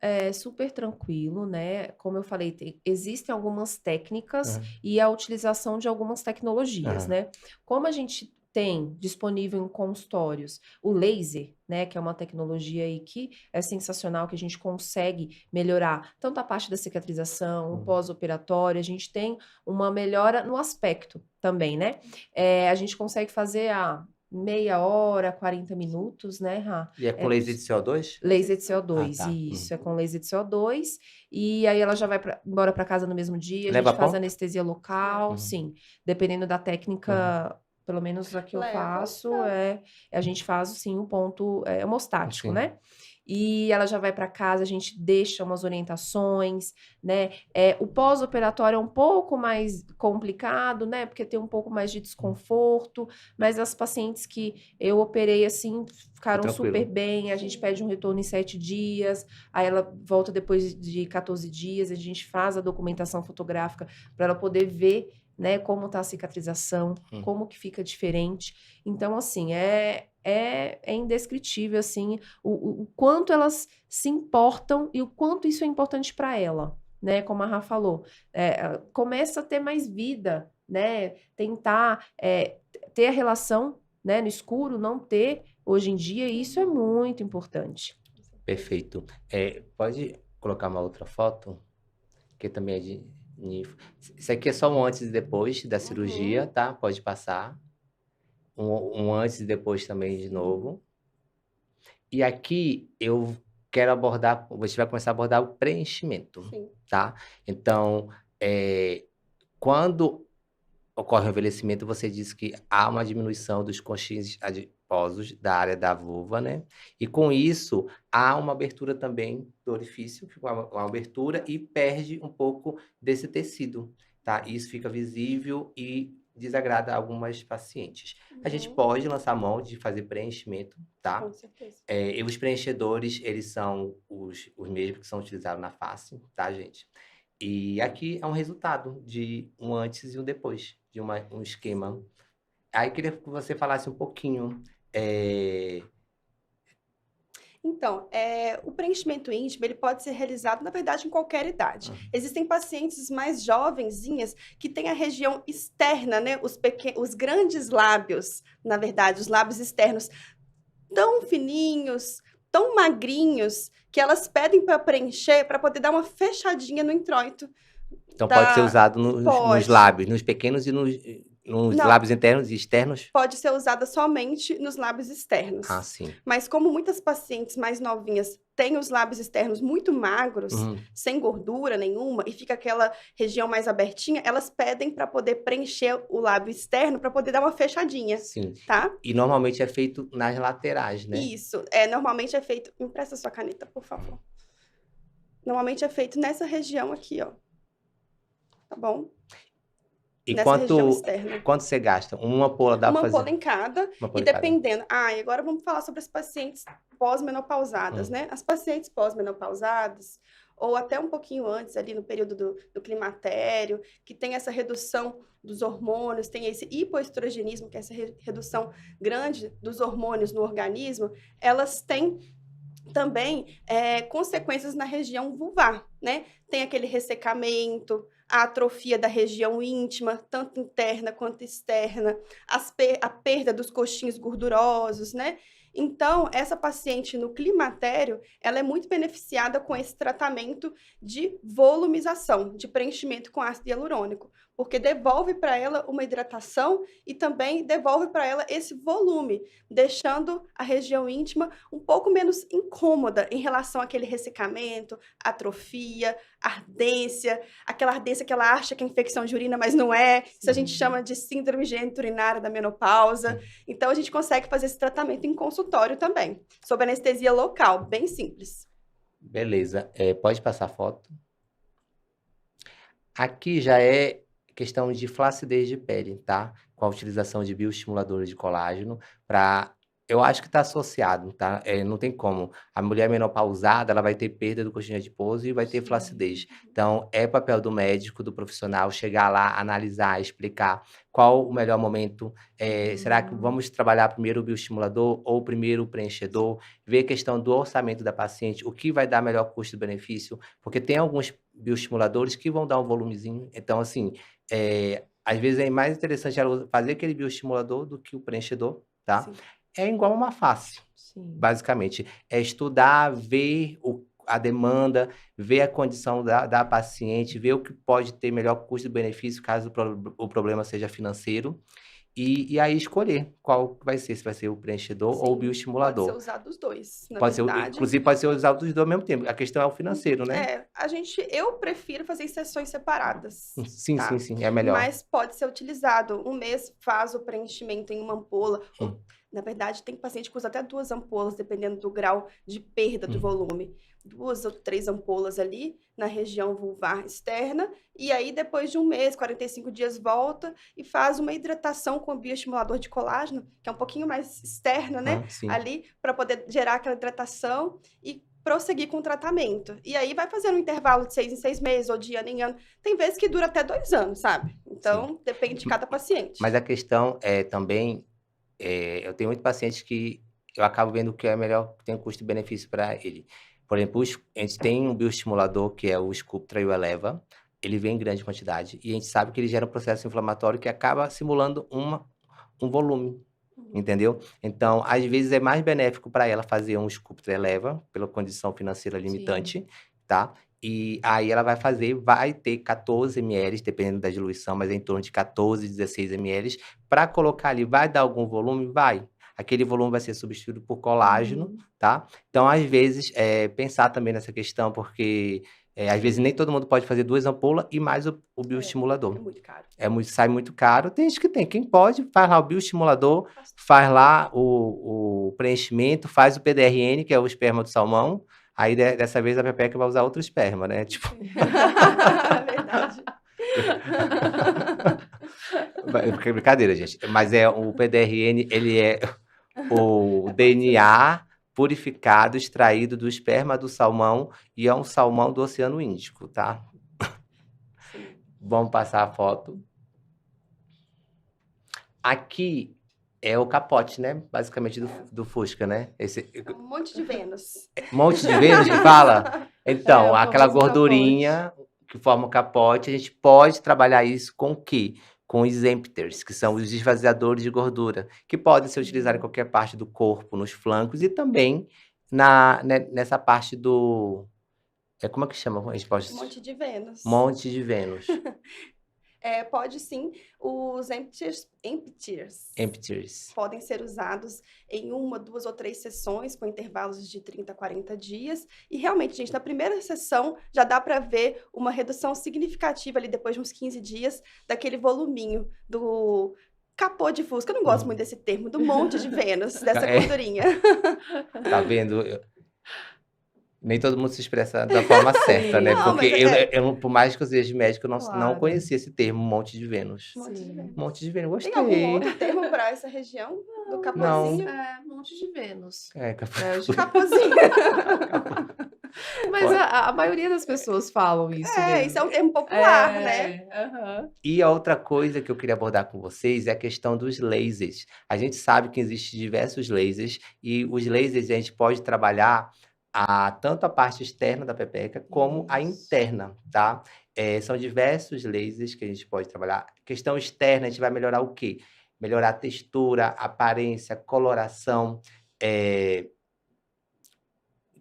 É super tranquilo, né? Como eu falei, existem algumas técnicas Aham. e a utilização de algumas tecnologias, Aham. né? Como a gente tem disponível em consultórios o laser, né? Que é uma tecnologia aí que é sensacional, que a gente consegue melhorar tanto a parte da cicatrização, o pós-operatório, a gente tem uma melhora no aspecto também, né? A gente consegue fazer meia hora, 40 minutos, né, Rá? E é com laser de CO2? Laser de CO2, Ah, tá. isso, é com laser de CO2, e aí ela já vai embora para casa no mesmo dia, a Leva gente faz ponto? anestesia local, Uhum. sim, dependendo da técnica, pelo menos a que eu Leva, faço, tá. a gente faz, sim, o ponto hemostático, Sim. né? E ela já vai para casa, a gente deixa umas orientações, né? O pós-operatório é um pouco mais complicado, né? Porque tem um pouco mais de desconforto, mas as pacientes que eu operei, assim, ficaram tranquilo. super bem, a gente pede um retorno em 7 dias, aí ela volta depois de 14 dias, a gente faz a documentação fotográfica para ela poder ver, né, como tá a cicatrização, como que fica diferente. Então, assim, é indescritível, assim, o quanto elas se importam e o quanto isso é importante para ela, né? Como a Rafa falou, começa a ter mais vida, né? Tentar ter a relação, né, no escuro, não ter hoje em dia, e isso é muito importante. Perfeito. Pode colocar uma outra foto? Que também é de ninfo. Isso aqui é só um antes e depois da cirurgia, tá? Pode passar. Um antes e depois também de novo. E aqui eu quero abordar, você vai começar a abordar o preenchimento, Sim. tá? Então, quando ocorre o envelhecimento, você disse que há uma diminuição dos conchinhos adiposos da área da vulva, né? E com isso, há uma abertura também do orifício, fica uma abertura e perde um pouco desse tecido, tá? Isso fica visível e desagrada algumas pacientes. A gente pode lançar mão de fazer preenchimento, tá? Com certeza. E os preenchedores, eles são os mesmos que são utilizados na face, tá, gente? E aqui é um resultado de um antes e um depois, de um esquema. Aí queria que você falasse um pouquinho. Então, o preenchimento íntimo, ele pode ser realizado, na verdade, em qualquer idade. Existem pacientes mais jovenzinhas que têm a região externa, né? Os grandes lábios, na verdade, os lábios externos, tão fininhos, tão magrinhos, que elas pedem para preencher, para poder dar uma fechadinha no introito. Então pode ser usado nos Pode. lábios, nos pequenos e nos Não. lábios internos e externos? Pode ser usada somente nos lábios externos. Ah, sim. Mas como muitas pacientes mais novinhas têm os lábios externos muito magros, sem gordura nenhuma, e fica aquela região mais abertinha, elas pedem para poder preencher o lábio externo, para poder dar uma fechadinha, Sim. tá? E normalmente é feito nas laterais, né? Isso. Normalmente é feito... Me empresta sua caneta, por favor. Normalmente é feito nessa região aqui, ó. Tá bom? E Nessa região externa. quanto você gasta? Uma ampola dá pra fazer? Uma ampola em cada. Uma ampola E em cada. dependendo... e agora vamos falar sobre as pacientes pós-menopausadas, né? As pacientes pós-menopausadas, ou até um pouquinho antes, ali no período do climatério, que tem essa redução dos hormônios, tem esse hipoestrogenismo, que é essa redução grande dos hormônios no organismo, elas têm também consequências na região vulvar, né? Tem aquele ressecamento, a atrofia da região íntima, tanto interna quanto externa, a perda dos coxins gordurosos, né? Então, essa paciente no climatério, ela é muito beneficiada com esse tratamento de volumização, de preenchimento com ácido hialurônico, porque devolve para ela uma hidratação e também devolve para ela esse volume, deixando a região íntima um pouco menos incômoda em relação àquele ressecamento, atrofia, ardência, aquela ardência que ela acha que é infecção de urina, mas não é. Isso a gente chama de síndrome geniturinária da menopausa. Então, a gente consegue fazer esse tratamento em consultório também, sob anestesia local, bem simples. Beleza. Pode passar a foto. Aqui já é questão de flacidez de pele, tá? Com a utilização de bioestimuladores de colágeno para... Eu acho que está associado, tá? Não tem como. A mulher menopausada, ela vai ter perda do coxinha adiposo e vai ter flacidez. Então, é papel do médico, do profissional, chegar lá, analisar, explicar qual o melhor momento. Será que vamos trabalhar primeiro o bioestimulador ou primeiro o preenchedor? Ver a questão do orçamento da paciente, o que vai dar melhor custo-benefício, porque tem alguns bioestimuladores que vão dar um volumezinho. Então, assim, às vezes é mais interessante ela fazer aquele bioestimulador do que o preenchedor, tá? Sim. É igual uma face, basicamente. É estudar, ver a demanda, ver a condição da paciente, ver o que pode ter melhor custo-benefício caso o problema seja financeiro. E aí escolher qual que vai ser, se vai ser o preenchedor ou o Sim, pode ser bioestimulador. usado os dois, na Pode ser, verdade. inclusive pode ser usado os dois ao mesmo tempo. A questão é o financeiro, né? Eu prefiro fazer em sessões separadas, Sim, tá? sim, é melhor. Mas pode ser utilizado. Um mês faz o preenchimento em uma ampola. Ou, na verdade, tem paciente que usa até 2 ampolas, dependendo do grau de perda do volume. 2 ou 3 ampolas ali na região vulvar externa. E aí, depois de um mês, 45 dias, volta e faz uma hidratação com o bioestimulador de colágeno, que é um pouquinho mais externo, né? Sim. Ali, para poder gerar aquela hidratação e prosseguir com o tratamento. E aí vai fazendo um intervalo de 6 em 6 meses, ou de ano em ano. Tem vezes que dura até 2 anos, sabe? Então, depende de cada paciente. Mas a questão é também, eu tenho muitos pacientes que eu acabo vendo que é melhor, que tem custo-benefício para ele. Por exemplo, a gente tem um bioestimulador, que é o Sculptra e o Eleva, ele vem em grande quantidade, e a gente sabe que ele gera um processo inflamatório que acaba simulando um volume, entendeu? Então, às vezes é mais benéfico para ela fazer um Sculptra Eleva, pela condição financeira limitante, tá? E aí ela vai ter 14 ml, dependendo da diluição, mas é em torno de 14, 16 ml, para colocar ali, vai dar algum volume? Vai. Aquele volume vai ser substituído por colágeno, tá? Então, às vezes, pensar também nessa questão, porque às vezes nem todo mundo pode fazer 2 ampolas e mais o bioestimulador. É muito caro. Sai muito caro. Tem gente que tem. Quem pode, faz lá o bioestimulador, faz lá o preenchimento, faz o PDRN, que é o esperma do salmão. Aí, dessa vez, a Pepeca vai usar outro esperma, né? Tipo... Verdade. Brincadeira, gente. Mas o PDRN, ele é o DNA purificado, extraído do esperma do salmão, e é um salmão do Oceano Índico, tá? Vamos passar a foto. Aqui é o capote, né? Basicamente do Fusca, né? Um monte de Vênus. Monte de Vênus que fala? Então, o aquela famoso gordurinha que forma o capote, a gente pode trabalhar isso com o quê? Com os empters, que são os esvaziadores de gordura, que podem ser utilizados em qualquer parte do corpo, nos flancos e também nessa parte do... como é que chama? A gente pode... Monte de Vênus. Monte de Vênus. Pode sim. Os Empters. podem ser usados em 1, 2 ou 3 sessões, com intervalos de 30 a 40 dias. E realmente, gente, na primeira sessão já dá para ver uma redução significativa ali depois de uns 15 dias daquele voluminho do capô de Fusca. Eu não gosto muito desse termo, do monte de Vênus, dessa gordurinha. Tá vendo? Nem todo mundo se expressa da forma certa, né? Não, Porque mas eu, por mais que eu seja médico, eu não Claro. conhecia esse termo, monte de Vênus. Monte de Vênus. Monte de Vênus, Tem algum gostei. outro termo para essa região do capozinho? Monte de Vênus. Capozinho. Mas a maioria das pessoas falam isso mesmo. Isso é um termo popular, né? E a outra coisa que eu queria abordar com vocês é a questão dos lasers. A gente sabe que existem diversos lasers, e os lasers a gente pode trabalhar tanto a parte externa da pepeca como a interna, tá? São diversos lasers que a gente pode trabalhar. Questão externa, a gente vai melhorar o quê? Melhorar a textura, aparência, coloração,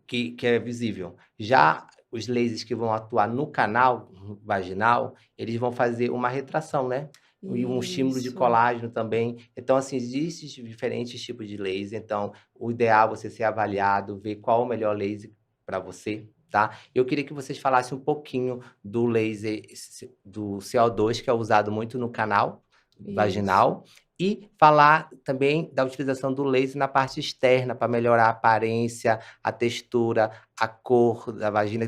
que é visível. Já os lasers que vão atuar no canal vaginal, eles vão fazer uma retração, né? E um estímulo de colágeno também. Então, assim, existem diferentes tipos de laser. Então, o ideal é você ser avaliado, ver qual o melhor laser para você, tá? Eu queria que vocês falassem um pouquinho do laser do CO2, que é usado muito no canal vaginal, e falar também da utilização do laser na parte externa, para melhorar a aparência, a textura, a cor da vagina.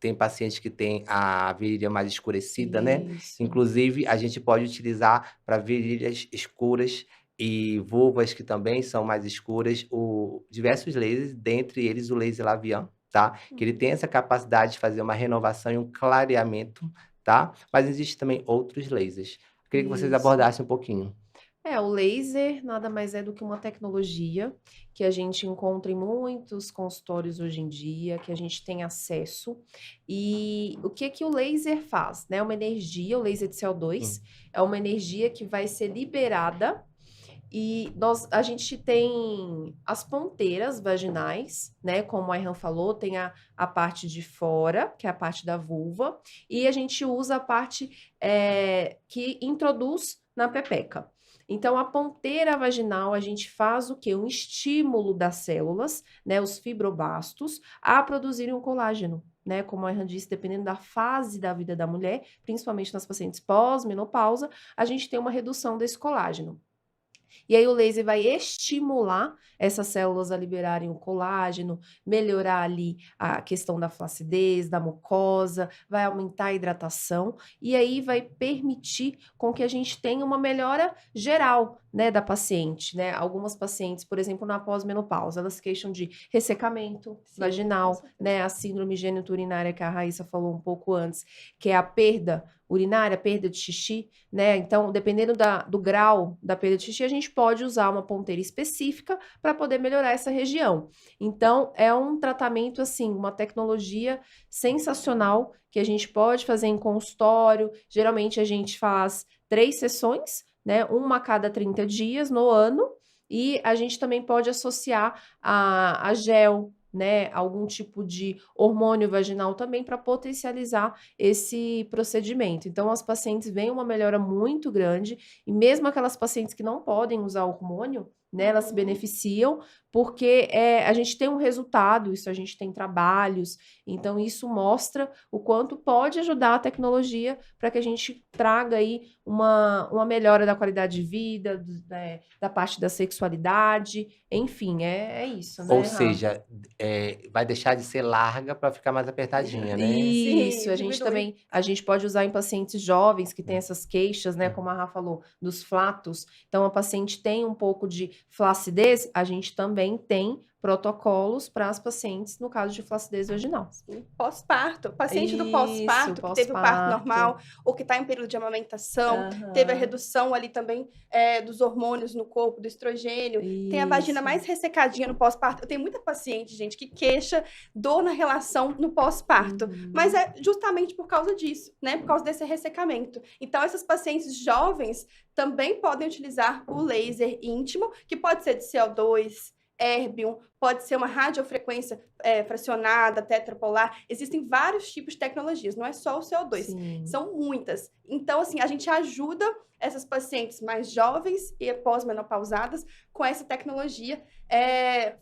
Tem pacientes que têm a virilha mais escurecida, né? Inclusive, a gente pode utilizar para virilhas escuras e vulvas que também são mais escuras, diversos lasers, dentre eles o laser Lavian, tá? Que ele tem essa capacidade de fazer uma renovação e um clareamento, tá? Mas existem também outros lasers. Eu queria que vocês abordassem um pouquinho. O laser nada mais é do que uma tecnologia que a gente encontra em muitos consultórios hoje em dia, que a gente tem acesso. E o que o laser faz, né? Uma energia, o laser de CO2, é uma energia que vai ser liberada, e a gente tem as ponteiras vaginais, né? Como a Ayhan falou, tem a parte de fora, que é a parte da vulva, e a gente usa a parte que introduz na pepeca. Então, a ponteira vaginal, a gente faz o quê? Um estímulo das células, né, os fibroblastos, a produzirem o colágeno, né? Como a Ayhan disse, dependendo da fase da vida da mulher, principalmente nas pacientes pós-menopausa, a gente tem uma redução desse colágeno. E aí o laser vai estimular essas células a liberarem o colágeno, melhorar ali a questão da flacidez, da mucosa, vai aumentar a hidratação e aí vai permitir com que a gente tenha uma melhora geral, né, da paciente, né? Algumas pacientes, por exemplo, na pós-menopausa, elas queixam de ressecamento Sim, vaginal, com certeza. né? A síndrome geniturinária que a Raíssa falou um pouco antes, que é a perda urinária, perda de xixi, né? Então, dependendo do grau da perda de xixi, a gente pode usar uma ponteira específica para poder melhorar essa região. Então, é um tratamento, assim, uma tecnologia sensacional que a gente pode fazer em consultório. Geralmente, a gente faz 3 sessões, né? Uma a cada 30 dias no ano. E a gente também pode associar a gel, né, algum tipo de hormônio vaginal também para potencializar esse procedimento. Então, as pacientes veem uma melhora muito grande e mesmo aquelas pacientes que não podem usar hormônio, né, elas se beneficiam porque a gente tem um resultado, isso a gente tem trabalhos, então isso mostra o quanto pode ajudar a tecnologia para que a gente traga aí uma melhora da qualidade de vida, da parte da sexualidade, enfim, é isso, né, Ou Rá? seja, vai deixar de ser larga para ficar mais apertadinha, né? Isso, Sim, a gente diminui. também, a gente pode usar em pacientes jovens que têm essas queixas, né, como a Rá falou, dos flatos. Então, a paciente tem um pouco de flacidez, a gente também tem protocolos para as pacientes no caso de flacidez vaginal. Pós-parto, paciente do Isso, pós-parto, que teve o parto pós-parto. normal, ou que está em período de amamentação, Aham. teve a redução ali também dos hormônios no corpo, do estrogênio, tem a vagina Isso. mais ressecadinha no pós-parto. Eu tenho muita paciente, gente, que queixa dor na relação no pós-parto, Uhum. mas é justamente por causa disso, né? Por causa desse ressecamento. Então, essas pacientes jovens também podem utilizar o laser íntimo, que pode ser de CO2, Erbium, pode ser uma radiofrequência fracionada, tetrapolar. Existem vários tipos de tecnologias, não é só o CO2, Sim. são muitas. Então, assim, a gente ajuda essas pacientes mais jovens e pós-menopausadas com essa tecnologia,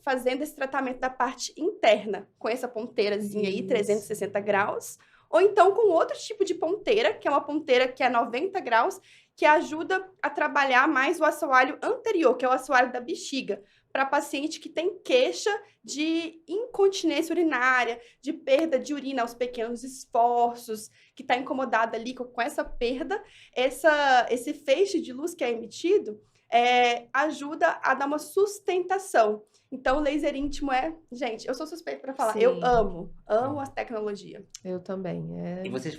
fazendo esse tratamento da parte interna, com essa ponteirazinha aí, Isso. 360 graus, ou então com outro tipo de ponteira, que é uma ponteira que é 90 graus, que ajuda a trabalhar mais o assoalho anterior, que é o assoalho da bexiga, para paciente que tem queixa de incontinência urinária, de perda de urina aos pequenos esforços, que está incomodada ali com essa perda, esse feixe de luz que é emitido ajuda a dar uma sustentação. Então, o laser íntimo gente, eu sou suspeita para falar, eu Sim. amo a tecnologia. Eu também. E vocês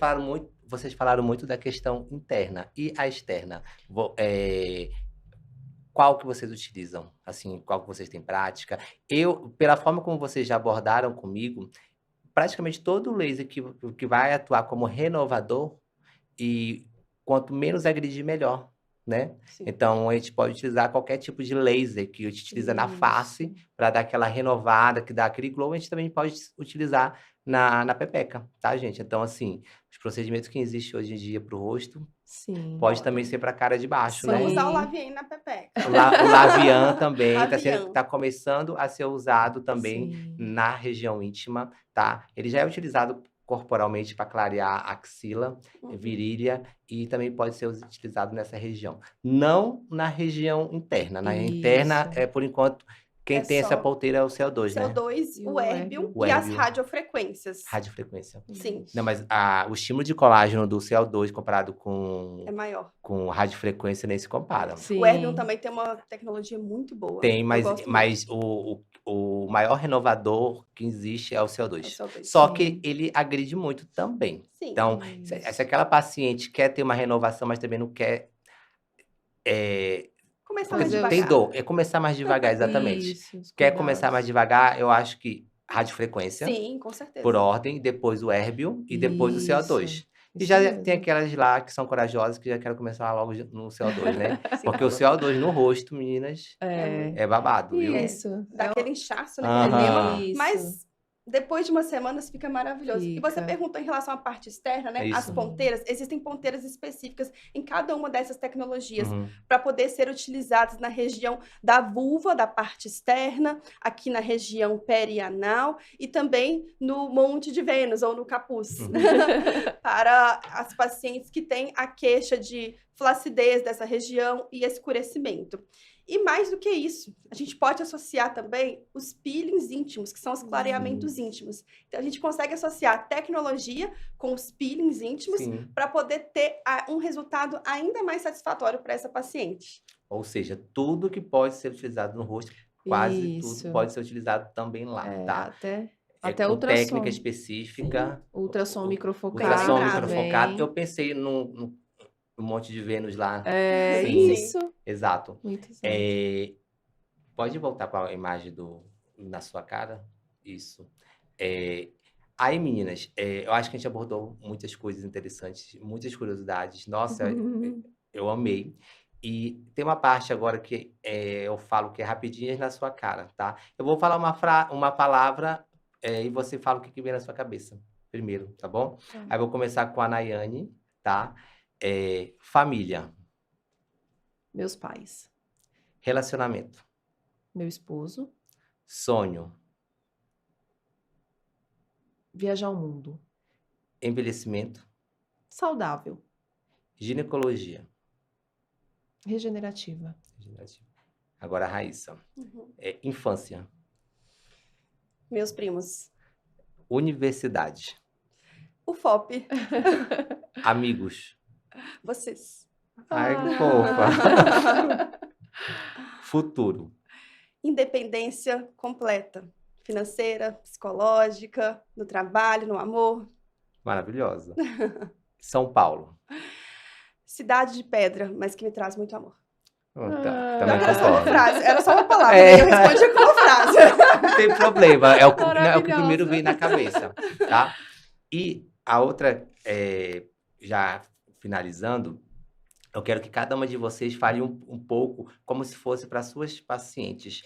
falaram muito da questão interna e a externa. Qual que vocês utilizam? Assim, qual que vocês têm prática? Pela forma como vocês já abordaram comigo, praticamente todo laser que vai atuar como renovador e quanto menos agredir, melhor, né? Sim. Então, a gente pode utilizar qualquer tipo de laser que a gente utiliza na face para dar aquela renovada, que dá aquele glow, a gente também pode utilizar na pepeca, tá, gente? Então, assim, os procedimentos que existem hoje em dia para o rosto, Sim. pode também ser para a cara de baixo, né? Vamos Sim. usar o Lavien na pepeca. O Lavian também Lavian. tá começando a ser usado também Sim. na região íntima, tá? Ele já é utilizado corporalmente para clarear a axila, virilha e também pode ser utilizado nessa região. Não na região interna. Na interna, Isso. por enquanto, quem É tem essa só ponteira é o CO2, né? CO2, E o o Erbium Erbium. O e as Erbium. radiofrequências. Radiofrequência. Sim, Não, mas o estímulo de colágeno do CO2 comparado com é maior. radiofrequência nem se compara. Sim. O Erbium também tem uma tecnologia muito boa. Tem, Eu mas, gosto muito. mas o maior renovador que existe é o CO2. É o CO2. Só Sim. que ele agride muito também. Sim. Então, se aquela paciente quer ter uma renovação, mas também não quer. Começar Porque mais Fazer o- tem devagar. dor. É começar mais devagar, exatamente. Isso, os Quer começar mais cuidados. devagar, eu acho que radiofrequência, Sim, com certeza. por ordem, depois o Erbium e depois o CO2. Isso, E isso já mesmo. tem aquelas lá que são corajosas que já querem começar logo no CO2, né? Sim, Porque o CO2 no rosto, meninas, É. é babado, viu? Isso. dá aquele inchaço, né? Aham. Aquele edema. Isso. Mas depois de umas semanas fica maravilhoso. E você Fica. perguntou em relação à parte externa, né? É As isso. ponteiras, existem ponteiras específicas em cada uma dessas tecnologias Uhum. para poder ser utilizadas na região da vulva, da parte externa, aqui na região perianal e também no Monte de Vênus ou no capuz, Uhum. para as pacientes que têm a queixa de flacidez dessa região e escurecimento. E mais do que isso, a gente pode associar também os peelings íntimos, que são os clareamentos íntimos. Então, a gente consegue associar a tecnologia com os peelings íntimos Sim. para poder ter um resultado ainda mais satisfatório para essa paciente. Ou seja, tudo que pode ser utilizado no rosto, quase tudo Isso. pode ser utilizado também lá, É, tá? até com ultrassom. técnica específica. Ultrassom o- microfocado Ultrassom lembrado. microfocado. também. Eu pensei no Monte de Vênus lá. É Sim. isso. Exato. Muito exato. Pode voltar para a imagem na sua cara? Isso. Aí, meninas, eu acho que a gente abordou muitas coisas interessantes, muitas curiosidades. Nossa, eu amei. E tem uma parte agora que eu falo que é rapidinhas na sua cara, tá? Eu vou falar uma palavra e você fala o que vem na sua cabeça primeiro, tá bom? Tá. Aí eu vou começar com a Nayane, tá? Família, Meus pais. relacionamento, Meu esposo. sonho, Viajar ao mundo. envelhecimento, Saudável. ginecologia. Regenerativa. Agora a Raíssa. Infância, Meus primos. universidade, O FOP. amigos. Vocês. Ai, que Ah. fofa. Futuro, Independência completa. Financeira, psicológica, no trabalho, no amor. maravilhosa. São Paulo. Cidade de pedra, mas que me traz muito amor. Tá, Pior também que era só uma concordo. frase, era só uma palavra, É. e eu respondi com uma frase. Não tem problema, é o que Maravilhosa. primeiro vem na cabeça, tá? E a outra, já finalizando, eu quero que cada uma de vocês fale um pouco como se fosse para suas pacientes,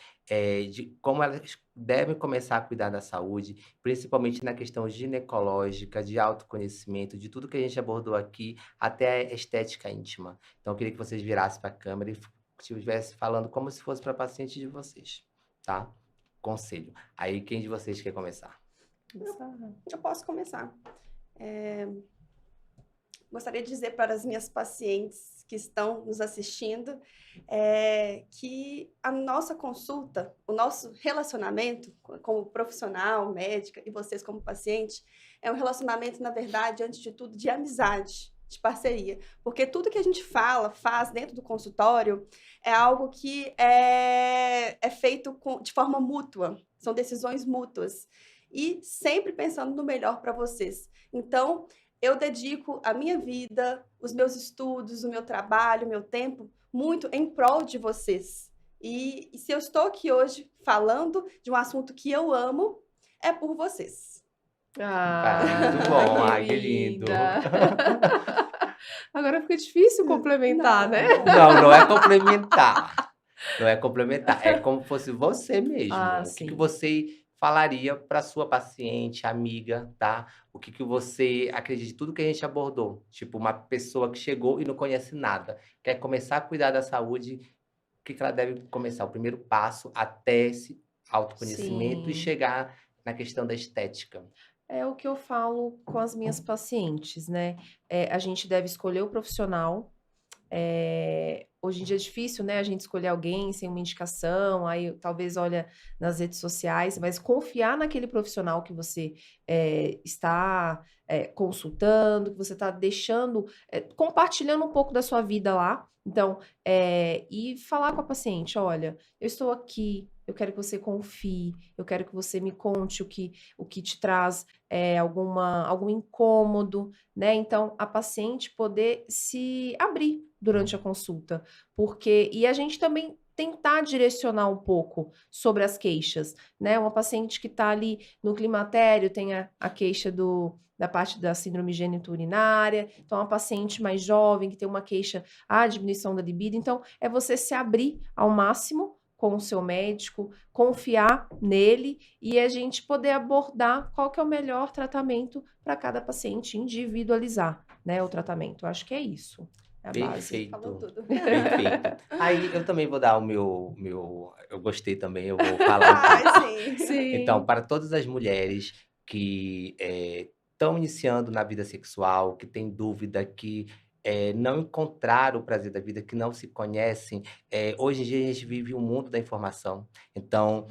de como elas devem começar a cuidar da saúde, principalmente na questão ginecológica, de autoconhecimento, de tudo que a gente abordou aqui, até a estética íntima. Então, eu queria que vocês virassem para a câmera e estivessem falando como se fosse para paciente de vocês, tá? Conselho. Aí, quem de vocês quer começar? Eu posso começar. Gostaria de dizer para as minhas pacientes que estão nos assistindo que a nossa consulta, o nosso relacionamento como profissional, médica, e vocês como paciente, é um relacionamento, na verdade, antes de tudo, de amizade, de parceria. Porque tudo que a gente faz dentro do consultório é algo que é feito de forma mútua, são decisões mútuas. E sempre pensando no melhor para vocês. Então, eu dedico a minha vida, os meus estudos, o meu trabalho, o meu tempo, muito em prol de vocês. E se eu estou aqui hoje falando de um assunto que eu amo, é por vocês. Muito bom, ai, que lindo. Agora fica difícil complementar, né? Não é complementar. Não é complementar, é como se fosse você mesmo. Ah, O sim. que você falaria para sua paciente, amiga, tá? O que você acredita de tudo que a gente abordou? Tipo, uma pessoa que chegou e não conhece nada, quer começar a cuidar da saúde, o que ela deve começar? O primeiro passo até esse autoconhecimento e Sim. chegar na questão da estética. É o que eu falo com as minhas pacientes, né? A gente deve escolher o profissional. Hoje em dia é difícil, né? A gente escolher alguém sem uma indicação, aí talvez olha nas redes sociais, mas confiar naquele profissional que você está consultando, que você está deixando, compartilhando um pouco da sua vida lá. Então, e falar com a paciente, olha, eu estou aqui, eu quero que você confie, eu quero que você me conte o que te traz algum incômodo, né? Então, a paciente poder se abrir durante a consulta, e a gente também tentar direcionar um pouco sobre as queixas, né? Uma paciente que está ali no climatério tem a queixa da parte da síndrome geniturinária, então uma paciente mais jovem que tem uma queixa, diminuição da libido, então é você se abrir ao máximo com o seu médico, confiar nele e a gente poder abordar qual que é o melhor tratamento para cada paciente, individualizar, né, o tratamento. Eu acho que é isso, é a base. Falou Perfeito. tudo. Perfeito. Aí eu também vou dar o meu. Eu gostei também, eu vou falar um pouco. Ai, sim. Sim. Então, para todas as mulheres que estão iniciando na vida sexual, que têm dúvida, que não encontraram o prazer da vida, que não se conhecem, hoje em dia a gente vive um mundo da informação. Então,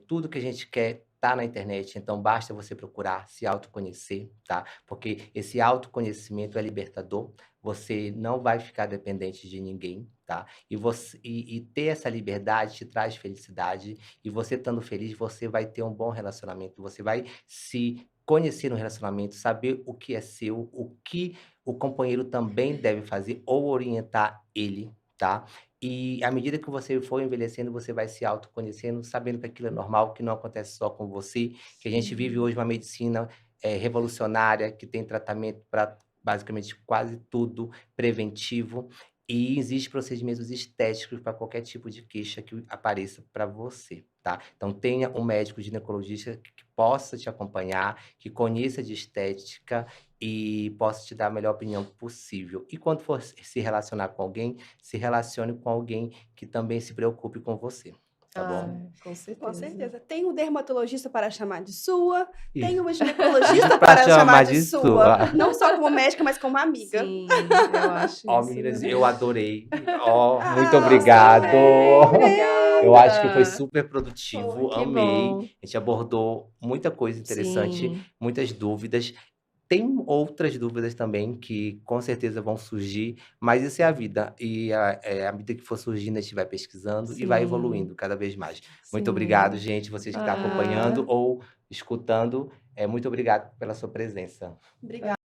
tudo que a gente quer tá na internet. Então, basta você procurar se autoconhecer, tá? Porque esse autoconhecimento é libertador. Você não vai ficar dependente de ninguém, tá? E ter essa liberdade te traz felicidade. E você estando feliz, você vai ter um bom relacionamento. Você vai se conhecer no relacionamento, saber o que é seu, o que o companheiro também deve fazer ou orientar ele, tá? E à medida que você for envelhecendo, você vai se autoconhecendo, sabendo que aquilo é normal, que não acontece só com você, que a gente vive hoje uma medicina revolucionária, que tem tratamento para basicamente quase tudo preventivo. E existe procedimentos estéticos para qualquer tipo de queixa que apareça para você, tá? Então tenha um médico ginecologista que possa te acompanhar, que conheça de estética e possa te dar a melhor opinião possível. E quando for se relacionar com alguém, se relacione com alguém que também se preocupe com você, tá bom? Com certeza. Com certeza. Tem um dermatologista para chamar de sua, E tem uma ginecologista pra para chamar de sua. sua. Não só como médica, mas como amiga. Sim, eu acho Ó, isso meninas, mesmo. eu adorei. Ó, muito Nossa, obrigado. Obrigada. Eu acho que foi super produtivo, Que amei. bom. A gente abordou muita coisa interessante, Sim. muitas dúvidas. Tem outras dúvidas também que com certeza vão surgir, mas isso é a vida. E à medida que for surgindo, a gente vai pesquisando e vai Sim. evoluindo cada vez mais. Muito Sim. obrigado, gente, vocês que estão acompanhando Ah. ou escutando. Muito obrigado pela sua presença. Obrigada.